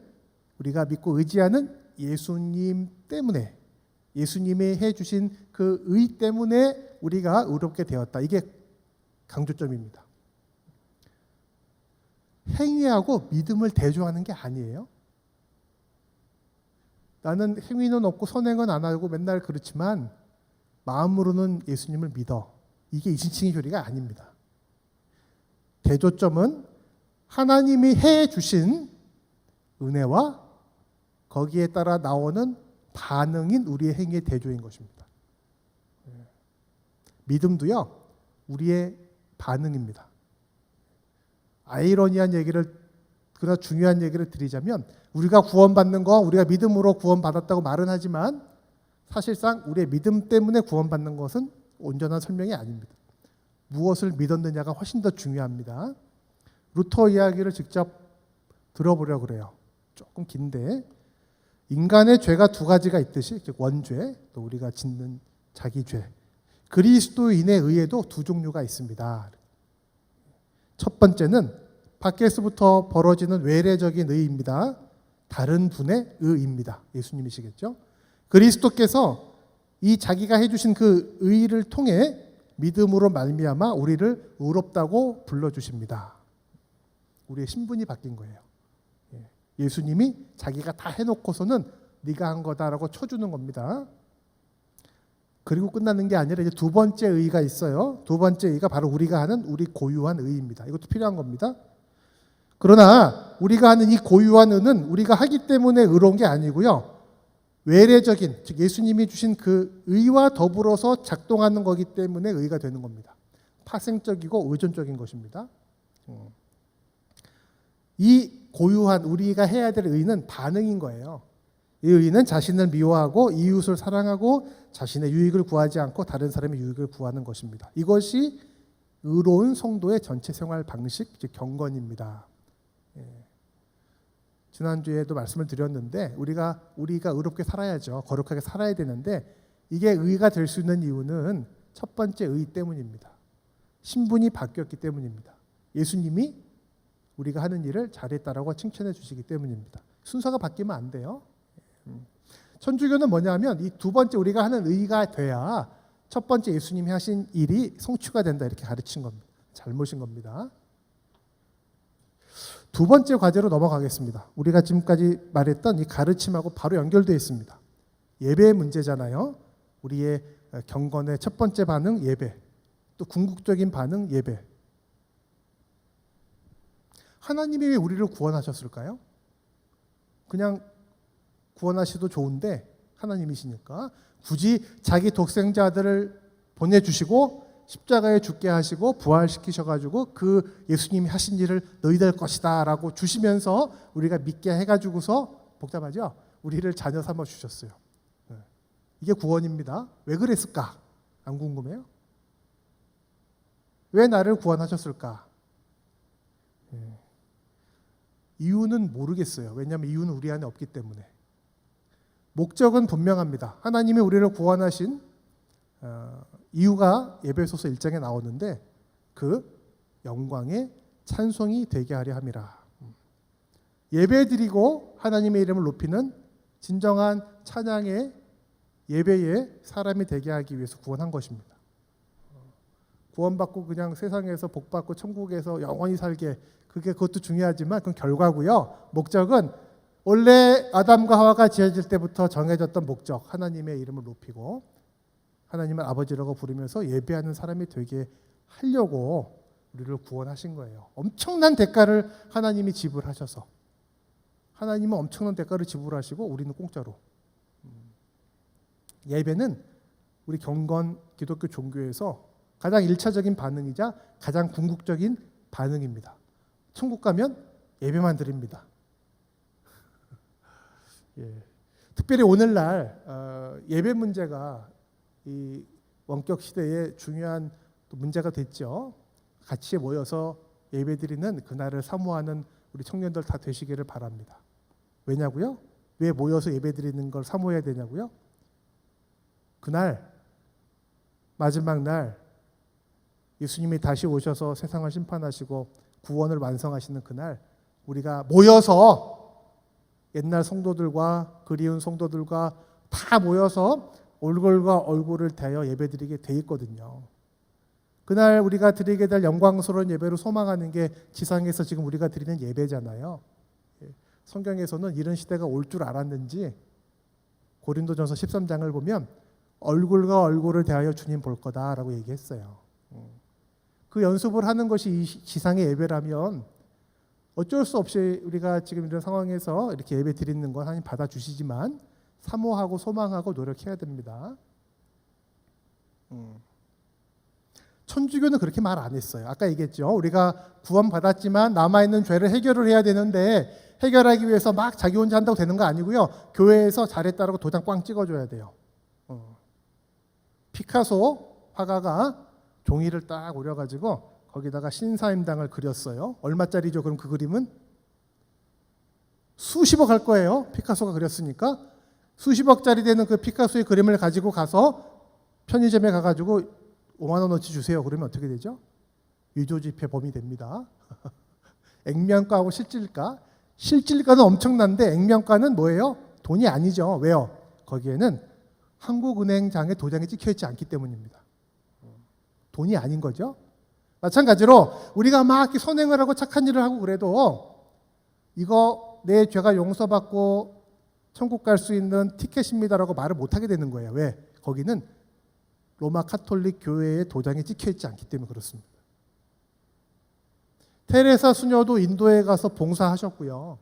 우리가 믿고 의지하는 예수님 때문에, 예수님이 해주신 그 의 때문에 우리가 의롭게 되었다. 이게 강조점입니다. 행위하고 믿음을 대조하는 게 아니에요. 나는 행위는 없고 선행은 안 하고 맨날 그렇지만 마음으로는 예수님을 믿어. 이게 이신칭의 교리가 아닙니다. 대조점은 하나님이 해주신 은혜와 거기에 따라 나오는 반응인 우리의 행위의 대조인 것입니다. 믿음도요, 우리의 반응입니다. 아이러니한 얘기를, 그러나 중요한 얘기를 드리자면 우리가 구원받는 거, 우리가 믿음으로 구원받았다고 말은 하지만 사실상 우리의 믿음 때문에 구원받는 것은 온전한 설명이 아닙니다. 무엇을 믿었느냐가 훨씬 더 중요합니다. 루터 이야기를 직접 들어보려고 그래요. 조금 긴데 인간의 죄가 두 가지가 있듯이 원죄, 또 우리가 짓는 자기 죄, 그리스도인의 의에도 두 종류가 있습니다. 첫 번째는 밖에서부터 벌어지는 외래적인 의입니다. 다른 분의 의입니다. 예수님이시겠죠. 그리스도께서 이 자기가 해주신 그 의를 통해 믿음으로 말미암아 우리를 의롭다고 불러주십니다. 우리의 신분이 바뀐 거예요. 예수님이 자기가 다 해놓고서는 네가 한 거다라고 쳐주는 겁니다. 그리고 끝나는 게 아니라 이제 두 번째 의가 있어요. 두 번째 의가 바로 우리가 하는 우리 고유한 의입니다. 이것도 필요한 겁니다. 그러나 우리가 하는 이 고유한 의는 우리가 하기 때문에 의로운 게 아니고요. 외래적인, 즉 예수님이 주신 그 의와 더불어서 작동하는 거기 때문에 의가 되는 겁니다. 파생적이고 의존적인 것입니다. 이 고유한 우리가 해야 될 의는 반응인 거예요. 이 의는 자신을 미워하고 이웃을 사랑하고 자신의 유익을 구하지 않고 다른 사람의 유익을 구하는 것입니다. 이것이 의로운 성도의 전체 생활 방식, 즉 경건입니다. 지난주에도 말씀을 드렸는데 우리가 의롭게 살아야죠. 거룩하게 살아야 되는데 이게 의가 될 수 있는 이유는 첫 번째 의 때문입니다. 신분이 바뀌었기 때문입니다. 예수님이 우리가 하는 일을 잘했다라고 칭찬해 주시기 때문입니다. 순서가 바뀌면 안 돼요. 천주교는 뭐냐면 이 두 번째 우리가 하는 의가 돼야 첫 번째 예수님이 하신 일이 성취가 된다 이렇게 가르친 겁니다. 잘못인 겁니다. 두 번째 과제로 넘어가겠습니다. 우리가 지금까지 말했던 이 가르침하고 바로 연결되어 있습니다. 예배의 문제잖아요. 우리의 경건의 첫 번째 반응 예배, 또 궁극적인 반응 예배. 하나님이 왜 우리를 구원하셨을까요? 그냥 구원하셔도 좋은데 하나님이시니까 굳이 자기 독생자들을 보내주시고 십자가에 죽게 하시고 부활시키셔가지고 그 예수님이 하신 일을 너희 될 것이다 라고 주시면서 우리가 믿게 해가지고서 복잡하죠? 우리를 자녀 삼아 주셨어요. 이게 구원입니다. 왜 그랬을까? 안 궁금해요? 왜 나를 구원하셨을까? 이유는 모르겠어요. 왜냐하면 이유는 우리 안에 없기 때문에. 목적은 분명합니다. 하나님이 우리를 구원하신 이유가 에베소서 1장에 나오는데 그 영광의 찬송이 되게 하려 함이라. 예배드리고 하나님의 이름을 높이는 진정한 찬양의 예배의 사람이 되게 하기 위해서 구원한 것입니다. 구원받고 그냥 세상에서 복받고 천국에서 영원히 살게, 그것도 중요하지만 그건 결과고요. 목적은 원래 아담과 하와가 지어질 때부터 정해졌던 목적, 하나님의 이름을 높이고 하나님을 아버지라고 부르면서 예배하는 사람이 되게 하려고 우리를 구원하신 거예요. 엄청난 대가를 하나님이 지불하셔서, 하나님은 엄청난 대가를 지불하시고 우리는 공짜로. 예배는 우리 경건 기독교 종교에서 가장 1차적인 반응이자 가장 궁극적인 반응입니다. 천국 가면 예배만 드립니다. 특별히 오늘날 예배 문제가 이 원격 시대에 중요한 문제가 됐죠. 같이 모여서 예배드리는 그날을 사모하는 우리 청년들 다 되시기를 바랍니다. 왜냐고요? 왜 모여서 예배드리는 걸 사모해야 되냐고요? 그날 마지막 날 예수님이 다시 오셔서 세상을 심판하시고 구원을 완성하시는 그날 우리가 모여서 옛날 성도들과 그리운 성도들과 다 모여서 얼굴과 얼굴을 대하여 예배드리게 돼 있거든요. 그날 우리가 드리게 될 영광스러운 예배로 소망하는 게 지상에서 지금 우리가 드리는 예배잖아요. 성경에서는 이런 시대가 올 줄 알았는지 고린도전서 13장을 보면 얼굴과 얼굴을 대하여 주님 볼 거다라고 얘기했어요. 그 연습을 하는 것이 이 지상의 예배라면 어쩔 수 없이 우리가 지금 이런 상황에서 이렇게 예배 드리는 건 하나님 받아주시지만 사모하고 소망하고 노력해야 됩니다. 천주교는 그렇게 말 안 했어요. 아까 얘기했죠. 우리가 구원받았지만 남아있는 죄를 해결을 해야 되는데 해결하기 위해서 막 자기 혼자 한다고 되는 거 아니고요. 교회에서 잘했다라고 도장 꽝 찍어줘야 돼요. 피카소 화가가 종이를 딱 오려가지고 거기다가 신사임당을 그렸어요. 얼마짜리죠? 그럼 그 그림은? 수십억 할 거예요. 피카소가 그렸으니까. 수십억짜리 되는 그 피카소의 그림을 가지고 가서 편의점에 가가지고 5만 원어치 주세요. 그러면 어떻게 되죠? 위조지폐 범이 됩니다. 액면가하고 실질가. 실질가는 엄청난데 액면가는 뭐예요? 돈이 아니죠. 왜요? 거기에는 한국은행장에 도장이 찍혀있지 않기 때문입니다. 돈이 아닌 거죠. 마찬가지로 우리가 막 이렇게 선행을 하고 착한 일을 하고 그래도 이거 내 죄가 용서받고 천국 갈 수 있는 티켓입니다라고 말을 못하게 되는 거예요. 왜? 거기는 로마 카톨릭 교회의 도장이 찍혀있지 않기 때문에 그렇습니다. 테레사 수녀도 인도에 가서 봉사하셨고요.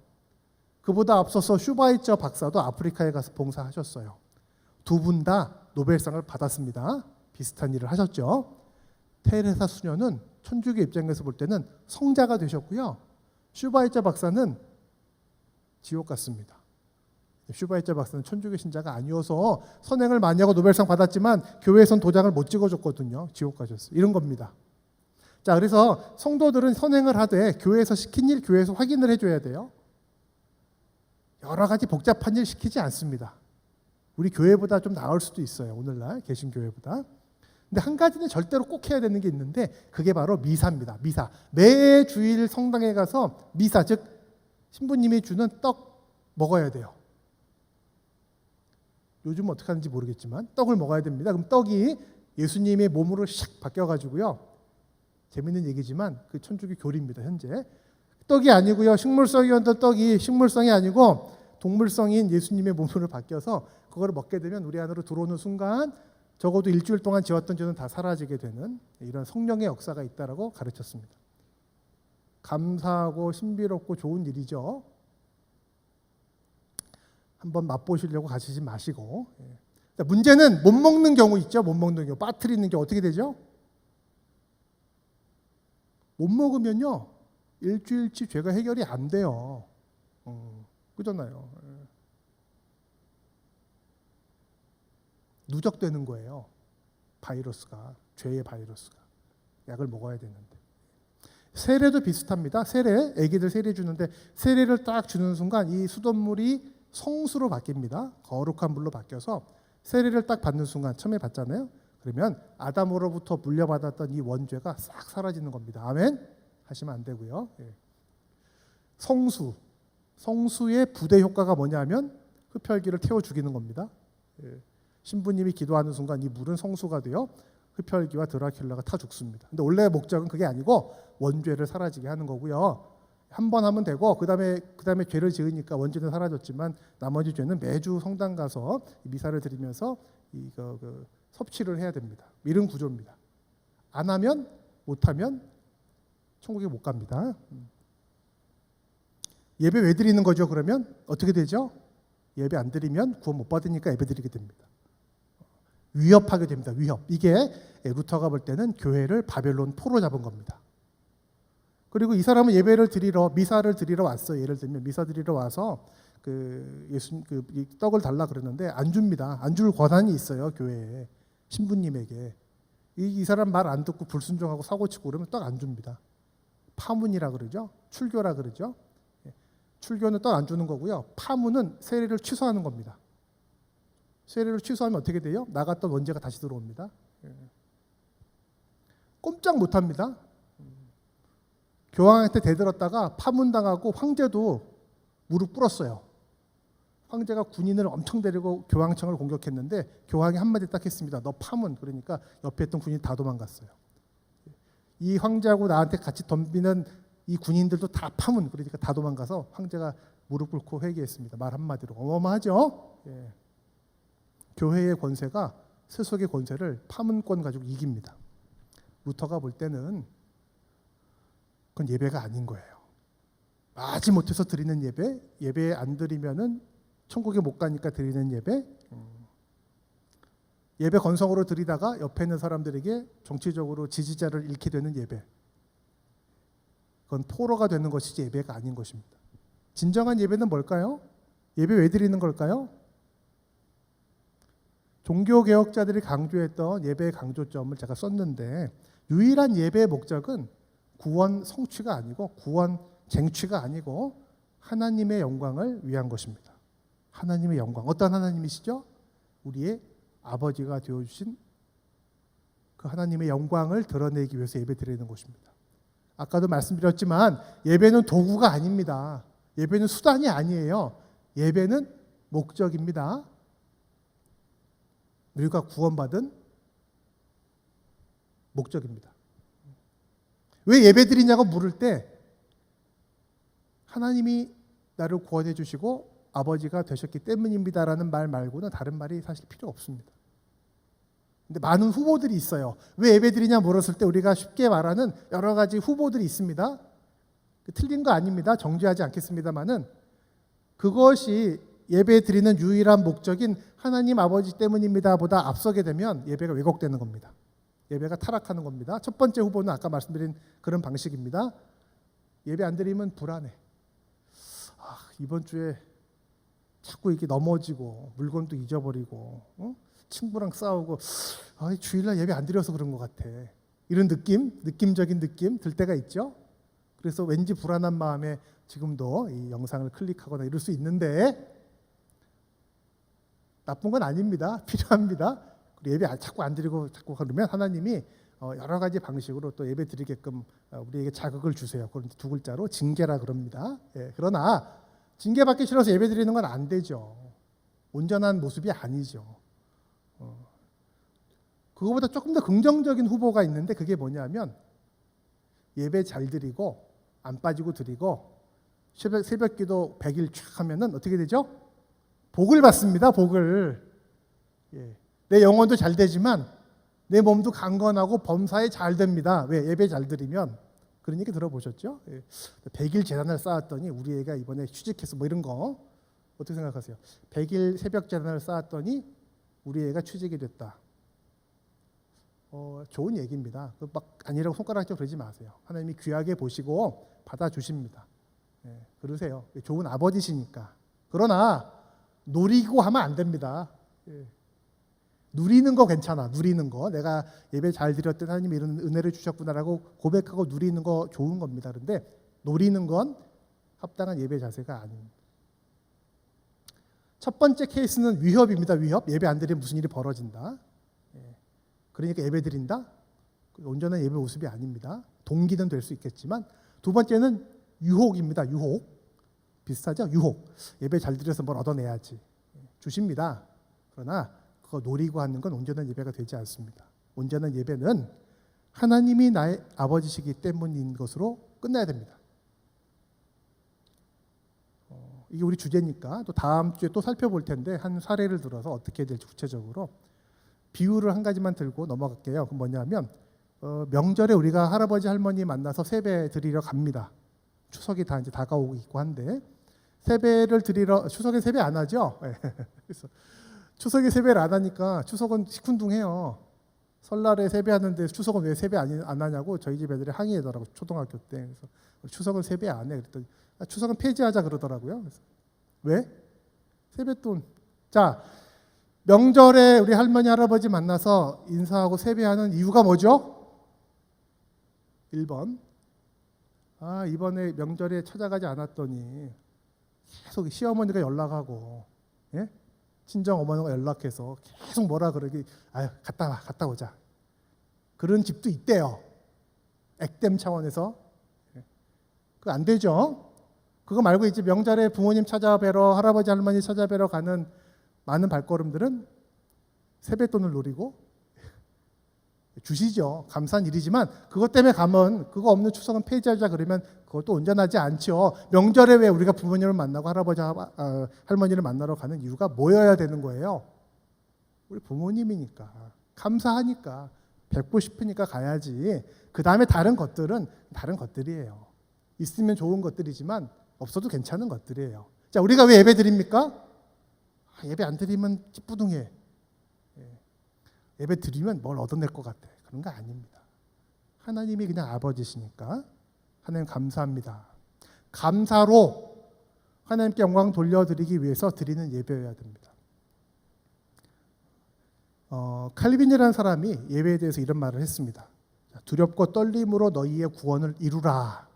그보다 앞서서 슈바이처 박사도 아프리카에 가서 봉사하셨어요. 두 분 다 노벨상을 받았습니다. 비슷한 일을 하셨죠. 테레사 수녀는 천주교 입장에서 볼 때는 성자가 되셨고요. 슈바이처 박사는 지옥 갔습니다. 슈바이처 박사는 천주교 신자가 아니어서 선행을 많이 하고 노벨상 받았지만 교회에선 도장을 못 찍어줬거든요. 지옥 가셨어요. 이런 겁니다. 자, 그래서 성도들은 선행을 하되 교회에서 시킨 일 교회에서 확인을 해줘야 돼요. 여러 가지 복잡한 일 시키지 않습니다. 우리 교회보다 좀 나을 수도 있어요. 오늘날 개신교회보다. 근데 한 가지는 절대로 꼭 해야 되는 게 있는데 그게 바로 미사입니다. 미사. 매 주일 성당에 가서 미사, 즉 신부님이 주는 떡 먹어야 돼요. 요즘 어떻게 하는지 모르겠지만 떡을 먹어야 됩니다. 그럼 떡이 예수님의 몸으로 샥 바뀌어가지고요. 재밌는 얘기지만 그 천주교 교리입니다. 현재. 떡이 아니고요. 식물성이었던 떡이 식물성이 아니고 동물성인 예수님의 몸으로 바뀌어서 그걸 먹게 되면 우리 안으로 들어오는 순간 적어도 일주일 동안 지었던 죄는 다 사라지게 되는 이런 성령의 역사가 있다라고 가르쳤습니다. 감사하고 신비롭고 좋은 일이죠. 한번 맛보시려고 가시지 마시고. 문제는 못 먹는 경우 있죠. 못 먹는 경우. 빠뜨리는 경우 어떻게 되죠? 못 먹으면요. 일주일치 죄가 해결이 안 돼요. 그렇잖아요. 누적되는 거예요. 바이러스가. 죄의 바이러스가. 약을 먹어야 되는데. 세례도 비슷합니다. 세례, 아기들 세례 주는데 세례를 딱 주는 순간 이 수돗물이 성수로 바뀝니다. 거룩한 물로 바뀌어서 세례를 딱 받는 순간 처음에 받잖아요. 그러면 아담으로부터 물려받았던 이 원죄가 싹 사라지는 겁니다. 아멘? 하시면 안 되고요. 성수의 부대 효과가 뭐냐면 흡혈귀를 태워 죽이는 겁니다. 신부님이 기도하는 순간 이 물은 성수가 되어 흡혈귀와 드라큘라가 타 죽습니다. 근데 원래 목적은 그게 아니고 원죄를 사라지게 하는 거고요. 한 번 하면 되고 그다음에 죄를 지으니까 원죄는 사라졌지만 나머지 죄는 매주 성당 가서 미사를 드리면서 섭취를 해야 됩니다. 이런 구조입니다. 안 하면 못하면 천국에 못 갑니다. 예배 왜 드리는 거죠? 그러면 어떻게 되죠? 예배 안 드리면 구원 못 받으니까 예배 드리게 됩니다. 위협하게 됩니다. 위협. 이게 루터가 볼 때는 교회를 바벨론 포로 잡은 겁니다. 그리고 이 사람은 미사를 드리러 왔어요. 예를 들면 미사 드리러 와서 이 떡을 달라 그러는데 안 줍니다. 안 줄 권한이 있어요. 교회에 신부님에게. 이 사람 말 안 듣고 불순종하고 사고치고 그러면 떡 안 줍니다. 파문이라 그러죠. 출교라 그러죠. 출교는 떡 안 주는 거고요. 파문은 세례를 취소하는 겁니다. 세례를 취소하면 어떻게 돼요? 나갔던 원죄가 다시 들어옵니다. 꼼짝 못합니다. 교황한테 대들었다가 파문당하고 황제도 무릎 꿇었어요. 황제가 군인을 엄청 데리고 교황청을 공격했는데 교황이 한마디 딱 했습니다. 너 파문. 그러니까 옆에 있던 군인이 다 도망갔어요. 이 황제하고 나한테 같이 덤비는 이 군인들도 다 파문. 그러니까 다 도망가서 황제가 무릎 꿇고 회개했습니다. 말 한마디로. 어마어마하죠? 교회의 권세가 세속의 권세를 파문권 가지고 이깁니다. 루터가 볼 때는 그건 예배가 아닌 거예요. 마지 못해서 드리는 예배 안 드리면은 천국에 못 가니까 드리는 예배 건성으로 드리다가 옆에 있는 사람들에게 정치적으로 지지자를 잃게 되는 예배. 그건 포로가 되는 것이지 예배가 아닌 것입니다. 진정한 예배는 뭘까요? 예배 왜 드리는 걸까요? 종교개혁자들이 강조했던 예배의 강조점을 제가 썼는데 유일한 예배의 목적은 구원 성취가 아니고 구원 쟁취가 아니고 하나님의 영광을 위한 것입니다. 하나님의 영광. 어떤 하나님이시죠? 우리의 아버지가 되어주신 그 하나님의 영광을 드러내기 위해서 예배 드리는 것입니다. 아까도 말씀드렸지만 예배는 도구가 아닙니다. 예배는 수단이 아니에요. 예배는 목적입니다. 우리가 구원받은 목적입니다. 왜 예배 드리냐고 물을 때 하나님이 나를 구원해 주시고 아버지가 되셨기 때문입니다라는 말 말고는 다른 말이 사실 필요 없습니다. 근데 많은 후보들이 있어요. 왜 예배 드리냐 물었을 때 우리가 쉽게 말하는 여러 가지 후보들이 있습니다. 틀린 거 아닙니다. 정죄하지 않겠습니다만은 그것이 예배 드리는 유일한 목적인 하나님 아버지 때문입니다 보다 앞서게 되면 예배가 왜곡되는 겁니다. 예배가 타락하는 겁니다. 첫 번째 후보는 아까 말씀드린 그런 방식입니다. 예배 안 드리면 불안해. 이번 주에 자꾸 이렇게 넘어지고 물건도 잊어버리고 친구랑 싸우고 주일날 예배 안 드려서 그런 것 같아. 이런 느낌적인 느낌 들 때가 있죠. 그래서 왠지 불안한 마음에 지금도 이 영상을 클릭하거나 이럴 수 있는데 나쁜 건 아닙니다. 필요합니다. 예배 자꾸 안 드리고 자꾸 그러면 하나님이 여러 가지 방식으로 또 예배 드리게끔 우리에게 자극을 주세요. 그건 두 글자로 징계라 그럽니다. 그러나 징계받기 싫어서 예배 드리는 건 안 되죠. 온전한 모습이 아니죠. 그거보다 조금 더 긍정적인 후보가 있는데 그게 뭐냐면 예배 잘 드리고 안 빠지고 드리고 새벽 기도 100일 쫙 하면은 어떻게 되죠? 복을 받습니다. 복을. 내 영혼도 잘 되지만 내 몸도 강건하고 범사에 잘 됩니다. 왜? 예배 잘 드리면. 그런 얘기 들어보셨죠? 100일 재단을 쌓았더니 우리 애가 이번에 취직해서 뭐 이런 거 어떻게 생각하세요? 100일 새벽 재단을 쌓았더니 우리 애가 취직이 됐다. 좋은 얘기입니다. 막 아니라고 손가락질 그러지 마세요. 하나님이 귀하게 보시고 받아주십니다. 그러세요. 좋은 아버지시니까. 그러나 노리고 하면 안 됩니다. 누리는 거 괜찮아. 누리는 거. 내가 예배 잘 드렸더니 하나님이 이런 은혜를 주셨구나라고 고백하고 누리는 거 좋은 겁니다. 그런데 노리는 건 합당한 예배 자세가 아닙니다. 첫 번째 케이스는 위협입니다. 위협. 예배 안 드리면 무슨 일이 벌어진다. 그러니까 예배 드린다. 온전한 예배 모습이 아닙니다. 동기는 될 수 있겠지만 두 번째는 유혹입니다. 유혹. 비슷하죠? 유혹. 예배 잘 드려서 뭘 얻어내야지. 주십니다. 그러나 그거 노리고 하는 건 온전한 예배가 되지 않습니다. 온전한 예배는 하나님이 나의 아버지시기 때문인 것으로 끝나야 됩니다. 이게 우리 주제니까 또 다음 주에 또 살펴볼 텐데 한 사례를 들어서 어떻게 해야 될지 구체적으로 비유를 한 가지만 들고 넘어갈게요. 그건 뭐냐면 명절에 우리가 할아버지 할머니 만나서 세배 드리러 갑니다. 추석이 다 이제 다가오고 있고 한데 세배를 드리러 추석에 세배 안 하죠? 그래서 추석에 세배를 안 하니까 추석은 시큰둥해요. 설날에 세배하는데 추석은 왜 세배 안 하냐고 저희 집 애들이 항의하더라고 초등학교 때. 그래서 추석은 세배 안 해. 그랬더니 추석은 폐지하자 그러더라고요. 그래서 왜? 세뱃돈. 자, 명절에 우리 할머니 할아버지 만나서 인사하고 세배하는 이유가 뭐죠? 1번. 이번에 명절에 찾아가지 않았더니 계속 시어머니가 연락하고 친정 어머니가 연락해서 계속 뭐라 그러기 갔다 오자. 그런 집도 있대요. 액땜 차원에서. 그거 안 되죠. 그거 말고 이제 명절에 부모님 찾아뵈러 할아버지 할머니 찾아뵈러 가는 많은 발걸음들은 세뱃돈을 노리고 주시죠. 감사한 일이지만 그것 때문에 가면 그거 없는 추석은 폐지하자 그러면 그것도 온전하지 않죠. 명절에 왜 우리가 부모님을 만나고 할아버지 할머니를 만나러 가는 이유가 뭐여야 되는 거예요? 우리 부모님이니까 감사하니까 뵙고 싶으니까 가야지. 그 다음에 다른 것들은 다른 것들이에요. 있으면 좋은 것들이지만 없어도 괜찮은 것들이에요. 자, 우리가 왜 예배 드립니까? 예배 안 드리면 찌뿌둥해. 예배 드리면 뭘 얻어낼 것 같아. 그런 거 아닙니다. 하나님이 그냥 아버지시니까 하나님 감사합니다. 감사로 하나님께 영광 돌려드리기 위해서 드리는 예배여야 됩니다. 칼빈이라는 사람이 예배에 대해서 이런 말을 했습니다. 두렵고 떨림으로 너희의 구원을 이루라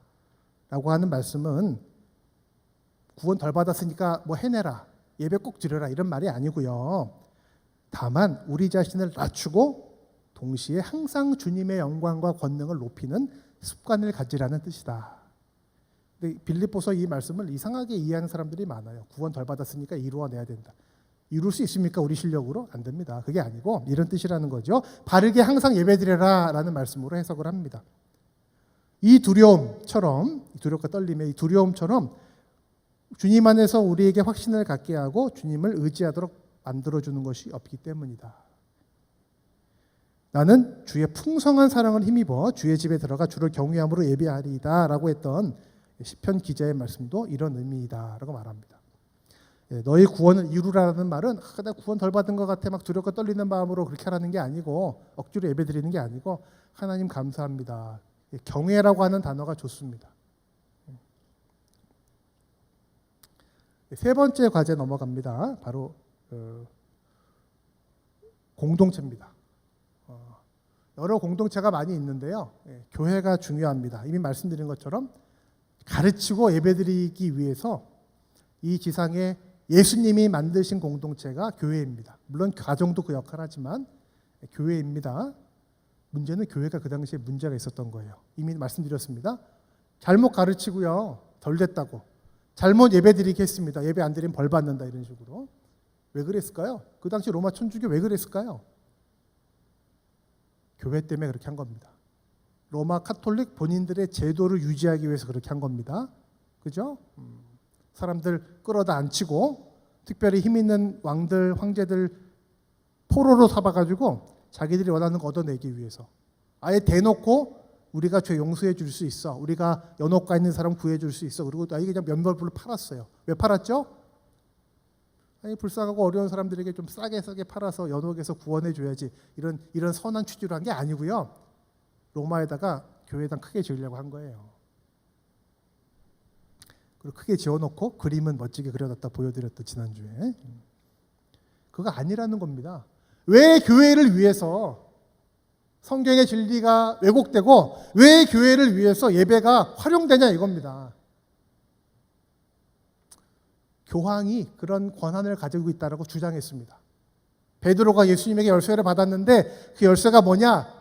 라고 하는 말씀은 구원 덜 받았으니까 뭐 해내라, 예배 꼭 드려라 이런 말이 아니고요. 다만 우리 자신을 낮추고 동시에 항상 주님의 영광과 권능을 높이는 습관을 가지라는 뜻이다. 근데 빌립보서 이 말씀을 이상하게 이해하는 사람들이 많아요. 구원 덜 받았으니까 이루어내야 된다. 이룰 수 있습니까? 우리 실력으로? 안 됩니다. 그게 아니고 이런 뜻이라는 거죠. 바르게 항상 예배드려라 라는 말씀으로 해석을 합니다. 이 두려움처럼, 두렵과 떨림의 이 두려움처럼 주님 안에서 우리에게 확신을 갖게 하고 주님을 의지하도록 만들어주는 것이 없기 때문이다. 나는 주의 풍성한 사랑을 힘입어 주의 집에 들어가 주를 경외함으로 예배하리이다 라고 했던 시편 기자의 말씀도 이런 의미이다 라고 말합니다. 너희 구원을 이루라는 말은 내가 구원 덜 받은 것 같아 막 두렵고 떨리는 마음으로 그렇게 하라는 게 아니고 억지로 예배 드리는 게 아니고 하나님 감사합니다. 경외라고 하는 단어가 좋습니다. 세 번째 과제 넘어갑니다. 바로 공동체입니다. 여러 공동체가 많이 있는데요. 교회가 중요합니다. 이미 말씀드린 것처럼 가르치고 예배드리기 위해서 이 지상에 예수님이 만드신 공동체가 교회입니다. 물론 가정도 그 역할을 하지만 교회입니다. 문제는 교회가 그 당시에 문제가 있었던 거예요. 이미 말씀드렸습니다. 잘못 가르치고요. 덜 됐다고. 잘못 예배드리게 했습니다. 예배 안 드리면 벌 받는다 이런 식으로. 왜 그랬을까요? 그 당시 로마 천주교 왜 그랬을까요? 교회 때문에 그렇게 한 겁니다. 로마 카톨릭 본인들의 제도를 유지하기 위해서 그렇게 한 겁니다. 그죠? 사람들 끌어다 앉히고 특별히 힘 있는 왕들, 황제들 포로로 삼아가지고 자기들이 원하는 거 얻어내기 위해서 아예 대놓고 우리가 죄 용서해 줄 수 있어. 우리가 연옥가 있는 사람 구해 줄 수 있어. 그리고 아예 그냥 면벌부를 팔았어요. 왜 팔았죠? 아니 불쌍하고 어려운 사람들에게 좀 싸게 팔아서 연옥에서 구원해 줘야지. 이런 선한 취지로 한 게 아니고요. 로마에다가 교회당 크게 지으려고 한 거예요. 그리고 크게 지어놓고 그림은 멋지게 그려놨다 보여드렸다 지난주에. 그거 아니라는 겁니다. 왜 교회를 위해서 성경의 진리가 왜곡되고 왜 교회를 위해서 예배가 활용되냐 이겁니다. 교황이 그런 권한을 가지고 있다고 주장했습니다. 베드로가 예수님에게 열쇠를 받았는데 그 열쇠가 뭐냐?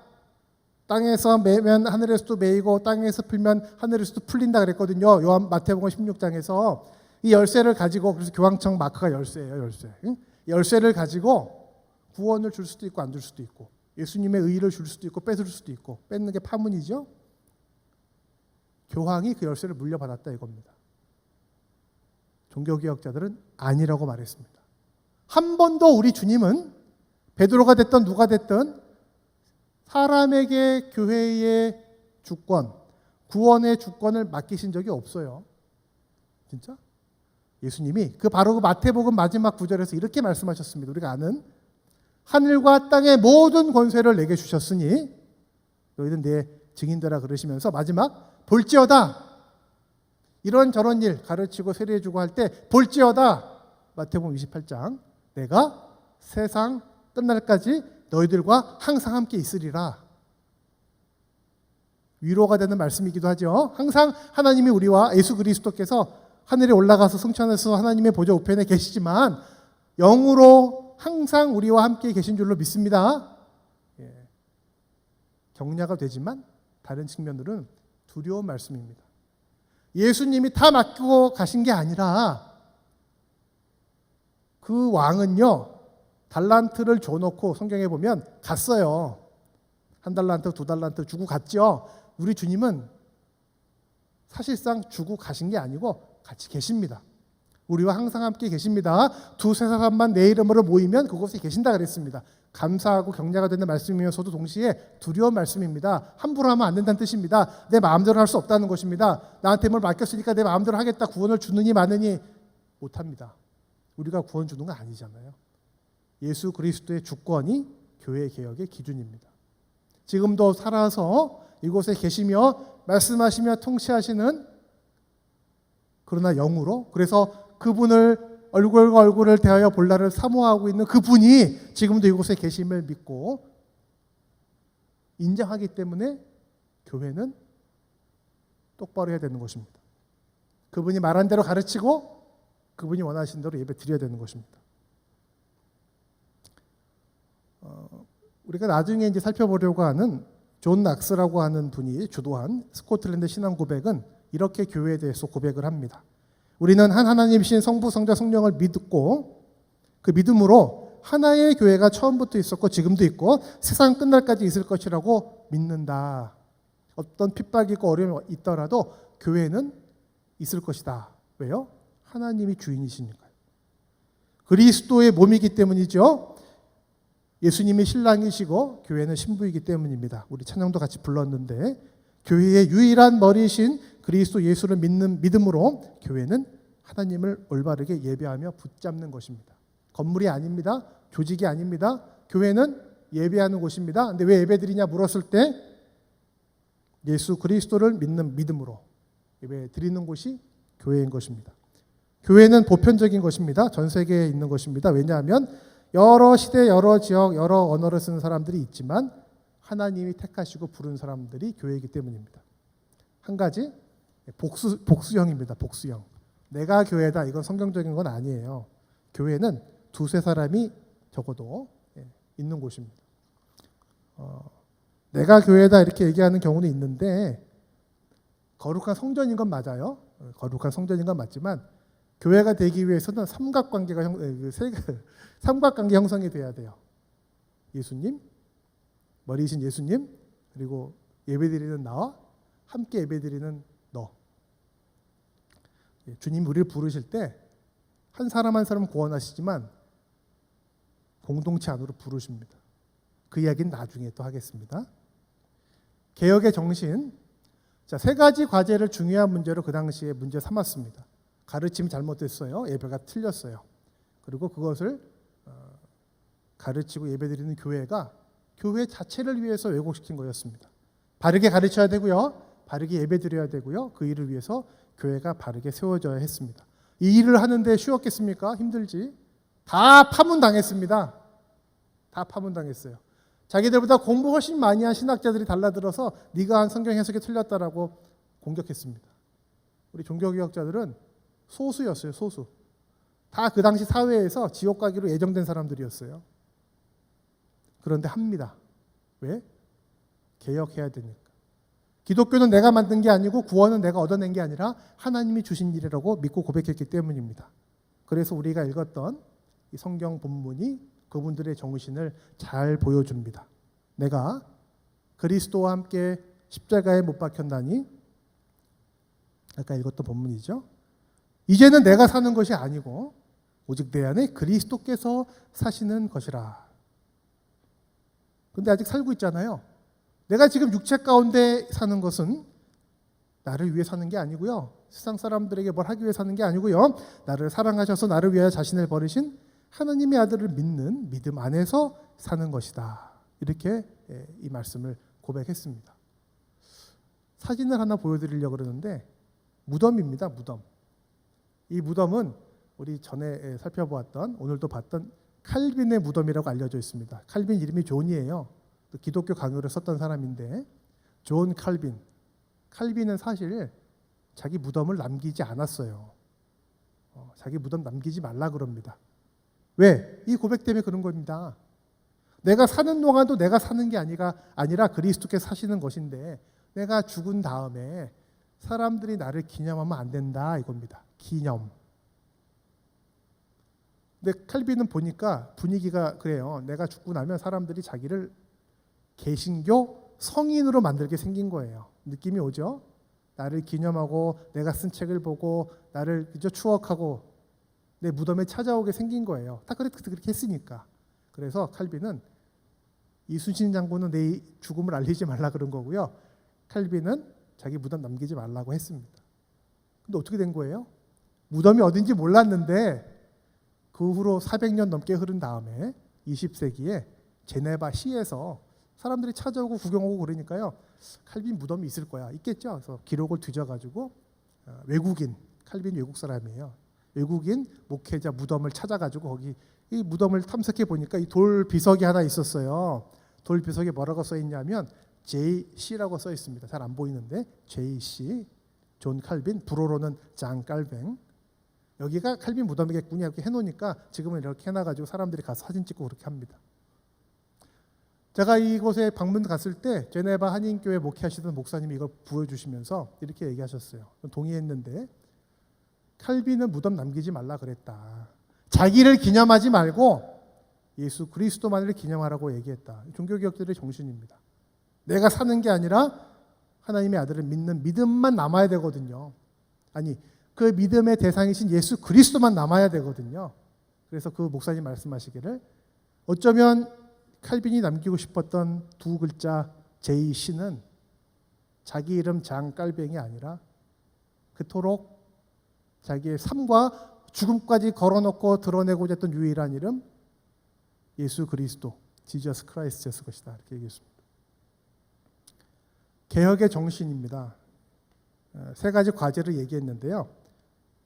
땅에서 매면 하늘에서도 매이고 땅에서 풀면 하늘에서도 풀린다 그랬거든요. 마태복음 16장에서 이 열쇠를 가지고, 그래서 교황청 마크가 열쇠예요. 열쇠. 열쇠를 가지고 구원을 줄 수도 있고 안 줄 수도 있고, 예수님의 의의를 줄 수도 있고 뺏을 수도 있고, 뺏는 게 파문이죠. 교황이 그 열쇠를 물려받았다 이겁니다. 종교개혁자들은 아니라고 말했습니다. 한 번도 우리 주님은 베드로가 됐든 누가 됐든 사람에게 교회의 주권, 구원의 주권을 맡기신 적이 없어요. 진짜? 예수님이 바로 그 마태복음 마지막 구절에서 이렇게 말씀하셨습니다. 우리가 아는 하늘과 땅의 모든 권세를 내게 주셨으니 너희는 내 증인되라 그러시면서 마지막 볼지어다, 이런 저런 일 가르치고 세례해주고 할 때 볼지어다, 마태복음 28장, 내가 세상 끝날까지 너희들과 항상 함께 있으리라. 위로가 되는 말씀이기도 하죠. 항상 하나님이 우리와 예수 그리스도께서 하늘에 올라가서 승천해서 하나님의 보좌 우편에 계시지만 영으로 항상 우리와 함께 계신 줄로 믿습니다. 격려가 되지만 다른 측면으로는 두려운 말씀입니다. 예수님이 다 맡기고 가신 게 아니라 그 왕은요, 달란트를 줘놓고 성경에 보면 갔어요. 1달란트, 2달란트 주고 갔죠. 우리 주님은 사실상 주고 가신 게 아니고 같이 계십니다. 우리와 항상 함께 계십니다. 두세 사람만 내 이름으로 모이면 그곳에 계신다 그랬습니다. 감사하고 격려가 되는 말씀이면서도 동시에 두려운 말씀입니다. 함부로 하면 안 된다는 뜻입니다. 내 마음대로 할 수 없다는 것입니다. 나한테 뭘 맡겼으니까 내 마음대로 하겠다, 구원을 주느니 마느니 못합니다. 우리가 구원 주는 거 아니잖아요. 예수 그리스도의 주권이 교회 개혁의 기준입니다. 지금도 살아서 이곳에 계시며 말씀하시며 통치하시는, 그러나 영으로, 그래서 그분을 얼굴과 얼굴을 대하여 볼 날을 사모하고 있는 그분이 지금도 이곳에 계심을 믿고 인정하기 때문에 교회는 똑바로 해야 되는 것입니다. 그분이 말한 대로 가르치고 그분이 원하신 대로 예배 드려야 되는 것입니다. 우리가 나중에 이제 살펴보려고 하는 존 낙스라고 하는 분이 주도한 스코틀랜드 신앙 고백은 이렇게 교회에 대해서 고백을 합니다. 우리는 한 하나님이신 성부, 성자, 성령을 믿고 그 믿음으로 하나의 교회가 처음부터 있었고 지금도 있고 세상 끝날까지 있을 것이라고 믿는다. 어떤 핍박이 있고 어려움이 있더라도 교회는 있을 것이다. 왜요? 하나님이 주인이시니까요. 그리스도의 몸이기 때문이죠. 예수님이 신랑이시고 교회는 신부이기 때문입니다. 우리 찬양도 같이 불렀는데 교회의 유일한 머리이신 그리스도 예수를 믿는 믿음으로 교회는 하나님을 올바르게 예배하며 붙잡는 것입니다. 건물이 아닙니다. 조직이 아닙니다. 교회는 예배하는 곳입니다. 근데 왜 예배드리냐 물었을 때 예수 그리스도를 믿는 믿음으로 예배 드리는 곳이 교회인 것입니다. 교회는 보편적인 것입니다. 전 세계에 있는 것입니다. 왜냐하면 여러 시대, 여러 지역, 여러 언어를 쓰는 사람들이 있지만 하나님이 택하시고 부른 사람들이 교회이기 때문입니다. 한 가지 복수형입니다. 복수형. 내가 교회다, 이건 성경적인 건 아니에요. 교회는 두세 사람이 적어도 있는 곳입니다. 내가 교회다 이렇게 얘기하는 경우는 있는데 거룩한 성전인 건 맞아요. 거룩한 성전인 건 맞지만 교회가 되기 위해서는 삼각관계 형성이 돼야 돼요. 예수님, 머리이신 예수님, 그리고 예배드리는 나와 함께 예배드리는 너. 주님 우리를 부르실 때 한 사람 한 사람 구원하시지만 공동체 안으로 부르십니다. 그 이야기는 나중에 또 하겠습니다. 개혁의 정신. 자, 세 가지 과제를 중요한 문제로 그 당시에 문제 삼았습니다. 가르침이 잘못됐어요. 예배가 틀렸어요. 그리고 그것을 가르치고 예배드리는 교회가 교회 자체를 위해서 왜곡시킨 거였습니다. 바르게 가르쳐야 되고요. 바르게 예배드려야 되고요. 그 일을 위해서 교회가 바르게 세워져야 했습니다. 이 일을 하는데 쉬웠겠습니까? 힘들지. 다 파문당했습니다. 다 파문당했어요. 자기들보다 공부 훨씬 많이 한 신학자들이 달라들어서 네가 한 성경 해석이 틀렸다라고 공격했습니다. 우리 종교개혁자들은 소수였어요. 소수. 다 그 당시 사회에서 지옥 가기로 예정된 사람들이었어요. 그런데 합니다. 왜? 개혁해야 되니까. 기독교는 내가 만든 게 아니고 구원은 내가 얻어낸 게 아니라 하나님이 주신 일이라고 믿고 고백했기 때문입니다. 그래서 우리가 읽었던 이 성경 본문이 그분들의 정신을 잘 보여줍니다. 내가 그리스도와 함께 십자가에 못 박혔나니, 아까 읽었던 본문이죠. 이제는 내가 사는 것이 아니고 오직 내 안에 그리스도께서 사시는 것이라. 근데 아직 살고 있잖아요. 내가 지금 육체 가운데 사는 것은 나를 위해 사는 게 아니고요. 세상 사람들에게 뭘 하기 위해 사는 게 아니고요. 나를 사랑하셔서 나를 위하여 자신을 버리신 하나님의 아들을 믿는 믿음 안에서 사는 것이다. 이렇게 이 말씀을 고백했습니다. 사진을 하나 보여드리려고 그러는데 무덤입니다. 무덤. 이 무덤은 우리 전에 살펴보았던, 오늘도 봤던 칼빈의 무덤이라고 알려져 있습니다. 칼빈 이름이 존이에요. 기독교 강요를 썼던 사람인데 존 칼빈. 칼빈은 사실 자기 무덤을 남기지 않았어요. 자기 무덤 남기지 말라 그럽니다. 왜? 이 고백 때문에 그런 겁니다. 내가 사는 동안도 내가 사는 게 아니라 그리스도께서 사시는 것인데 내가 죽은 다음에 사람들이 나를 기념하면 안 된다 이겁니다. 기념. 근데 칼빈은 보니까 분위기가 그래요. 내가 죽고 나면 사람들이 자기를 개신교 성인으로 만들게 생긴 거예요. 느낌이 오죠? 나를 기념하고 내가 쓴 책을 보고 나를 그저 추억하고 내 무덤에 찾아오게 생긴 거예요. 다 그렇게 했으니까. 그래서 칼빈은 이순신 장군은 내 죽음을 알리지 말라 그런 거고요. 칼빈은 자기 무덤 남기지 말라고 했습니다. 근데 어떻게 된 거예요? 무덤이 어딘지 몰랐는데 그 후로 400년 넘게 흐른 다음에 20세기에 제네바 시에서 사람들이 찾아오고 구경오고 그러니까요. 칼빈 무덤이 있을 거야. 있겠죠. 그래서 기록을 뒤져가지고 외국인, 칼빈 외국 사람이에요. 외국인 목회자 무덤을 찾아가지고 거기 이 무덤을 탐색해 보니까 이 돌 비석이 하나 있었어요. 돌 비석에 뭐라고 써 있냐면 JC라고 써 있습니다. 잘 안 보이는데 JC, 존 칼빈, 불어로는 장 깔뱅. 여기가 칼빈 무덤이겠군요. 이렇게 해놓으니까 지금은 이렇게 해놔가지고 사람들이 가서 사진 찍고 그렇게 합니다. 제가 이곳에 방문 갔을 때 제네바 한인교회 목회하시던 목사님이 이걸 보여주시면서 이렇게 얘기하셨어요. 동의했는데 칼빈은 무덤 남기지 말라 그랬다. 자기를 기념하지 말고 예수 그리스도만을 기념하라고 얘기했다. 종교개혁자들의 정신입니다. 내가 사는 게 아니라 하나님의 아들을 믿는 믿음만 남아야 되거든요. 아니 그 믿음의 대상이신 예수 그리스도만 남아야 되거든요. 그래서 그 목사님 말씀하시기를 어쩌면 칼빈이 남기고 싶었던 두 글자 JC는 자기 이름 장깔뱅이 아니라 그토록 자기의 삶과 죽음까지 걸어놓고 드러내고자 했던 유일한 이름 예수 그리스도, 지저스 크라이스트였을 것이다. 이렇게 얘기했습니다. 개혁의 정신입니다. 세 가지 과제를 얘기했는데요.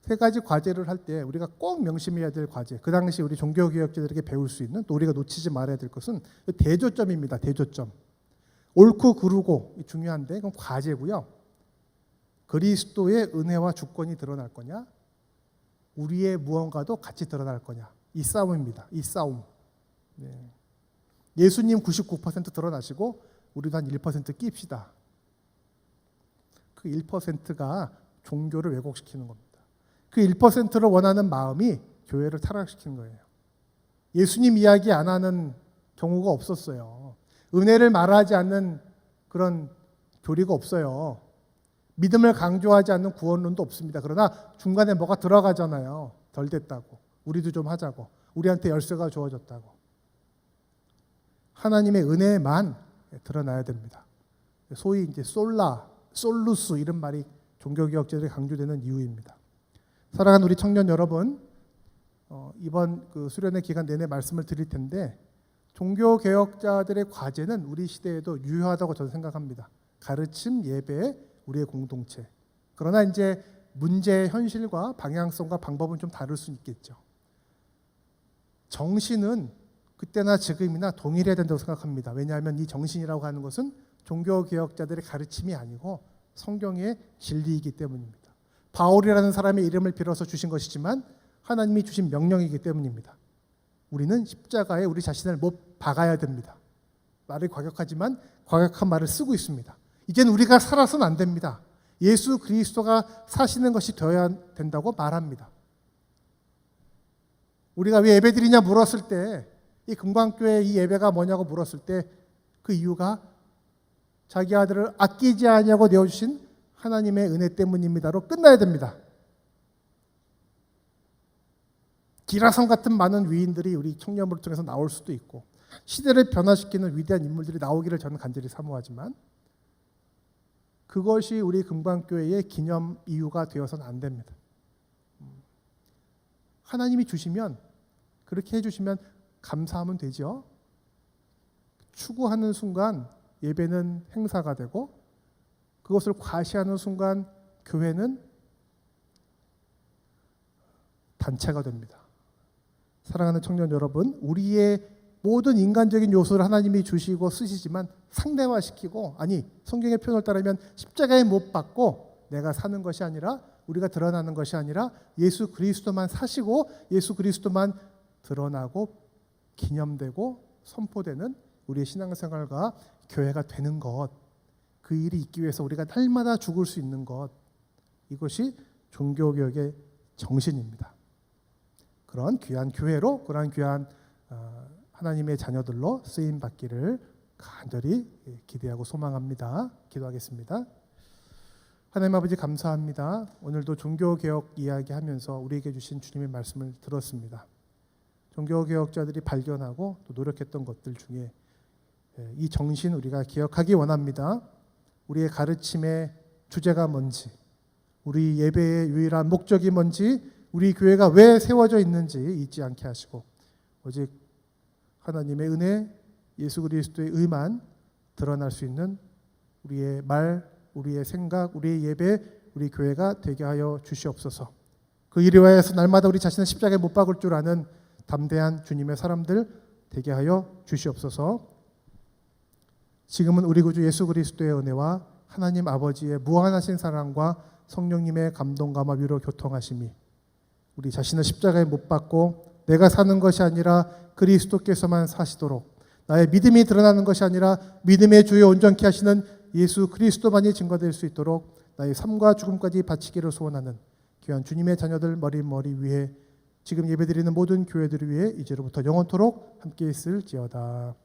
세 가지 과제를 할 때 우리가 꼭 명심해야 될 과제, 그 당시 우리 종교개혁자들에게 배울 수 있는, 또 우리가 놓치지 말아야 될 것은 대조점입니다. 대조점. 옳고 그르고 중요한데 그건 과제고요. 그리스도의 은혜와 주권이 드러날 거냐, 우리의 무언가도 같이 드러날 거냐, 이 싸움입니다. 이 싸움. 네. 예수님 99% 드러나시고 우리도 한 1% 끼입시다. 그 1%가 종교를 왜곡시키는 겁니다. 그 1%를 원하는 마음이 교회를 타락시키는 거예요. 예수님 이야기 안 하는 경우가 없었어요. 은혜를 말하지 않는 그런 교리가 없어요. 믿음을 강조하지 않는 구원론도 없습니다. 그러나 중간에 뭐가 들어가잖아요. 덜 됐다고. 우리도 좀 하자고. 우리한테 열쇠가 주어졌다고. 하나님의 은혜만 드러나야 됩니다. 소위 이제 솔루스 이런 말이 종교개혁자들이 강조되는 이유입니다. 사랑하는 우리 청년 여러분, 이번 그 수련회 기간 내내 말씀을 드릴 텐데 종교개혁자들의 과제는 우리 시대에도 유효하다고 저는 생각합니다. 가르침, 예배, 우리의 공동체. 그러나 이제 문제의 현실과 방향성과 방법은 좀 다를 수 있겠죠. 정신은 그때나 지금이나 동일해야 된다고 생각합니다. 왜냐하면 이 정신이라고 하는 것은 종교개혁자들의 가르침이 아니고 성경의 진리이기 때문입니다. 바울이라는 사람의 이름을 빌어서 주신 것이지만 하나님이 주신 명령이기 때문입니다. 우리는 십자가에 우리 자신을 못 박아야 됩니다. 말이 과격하지만 과격한 말을 쓰고 있습니다. 이제는 우리가 살아서는 안 됩니다. 예수 그리스도가 사시는 것이 되어야 된다고 말합니다. 우리가 왜 예배드리냐 물었을 때, 이 금광교회 이 예배가 뭐냐고 물었을 때 그 이유가 자기 아들을 아끼지 않냐고 내어주신 하나님의 은혜 때문입니다로 끝나야 됩니다. 기라성 같은 많은 위인들이 우리 청년부를 통해서 나올 수도 있고 시대를 변화시키는 위대한 인물들이 나오기를 저는 간절히 사모하지만 그것이 우리 금광교회의 기념 이유가 되어서는 안 됩니다. 하나님이 주시면, 그렇게 해주시면 감사하면 되죠. 추구하는 순간 예배는 행사가 되고 그것을 과시하는 순간 교회는 단체가 됩니다. 사랑하는 청년 여러분, 우리의 모든 인간적인 요소를 하나님이 주시고 쓰시지만 상대화시키고, 아니 성경의 표현을 따르면 십자가에 못 박고 내가 사는 것이 아니라, 우리가 드러나는 것이 아니라 예수 그리스도만 사시고 예수 그리스도만 드러나고 기념되고 선포되는 우리의 신앙생활과 교회가 되는 것, 그 일이 있기 위해서 우리가 날마다 죽을 수 있는 것, 이것이 종교개혁의 정신입니다. 그런 귀한 교회로, 그런 귀한 하나님의 자녀들로 쓰임 받기를 간절히 기대하고 소망합니다. 기도하겠습니다. 하나님 아버지 감사합니다. 오늘도 종교개혁 이야기하면서 우리에게 주신 주님의 말씀을 들었습니다. 종교개혁자들이 발견하고 또 노력했던 것들 중에 이 정신 우리가 기억하기 원합니다. 우리의 가르침의 주제가 뭔지, 우리 예배의 유일한 목적이 뭔지, 우리 교회가 왜 세워져 있는지 잊지 않게 하시고 오직 하나님의 은혜, 예수 그리스도의 의만 드러날 수 있는 우리의 말, 우리의 생각, 우리의 예배, 우리 교회가 되게 하여 주시옵소서. 그 일을 위하여서 날마다 우리 자신을 십자가에 못 박을 줄 아는 담대한 주님의 사람들 되게 하여 주시옵소서. 지금은 우리 구주 예수 그리스도의 은혜와 하나님 아버지의 무한하신 사랑과 성령님의 감동감화 위로 교통하심이 우리 자신을 십자가에 못 박고 내가 사는 것이 아니라 그리스도께서만 사시도록, 나의 믿음이 드러나는 것이 아니라 믿음의 주요 온전케 하시는 예수 그리스도만이 증거될 수 있도록 나의 삶과 죽음까지 바치기를 소원하는 귀한 주님의 자녀들 머리 위에, 지금 예배드리는 모든 교회들을 위해 이제로부터 영원토록 함께 있을지어다.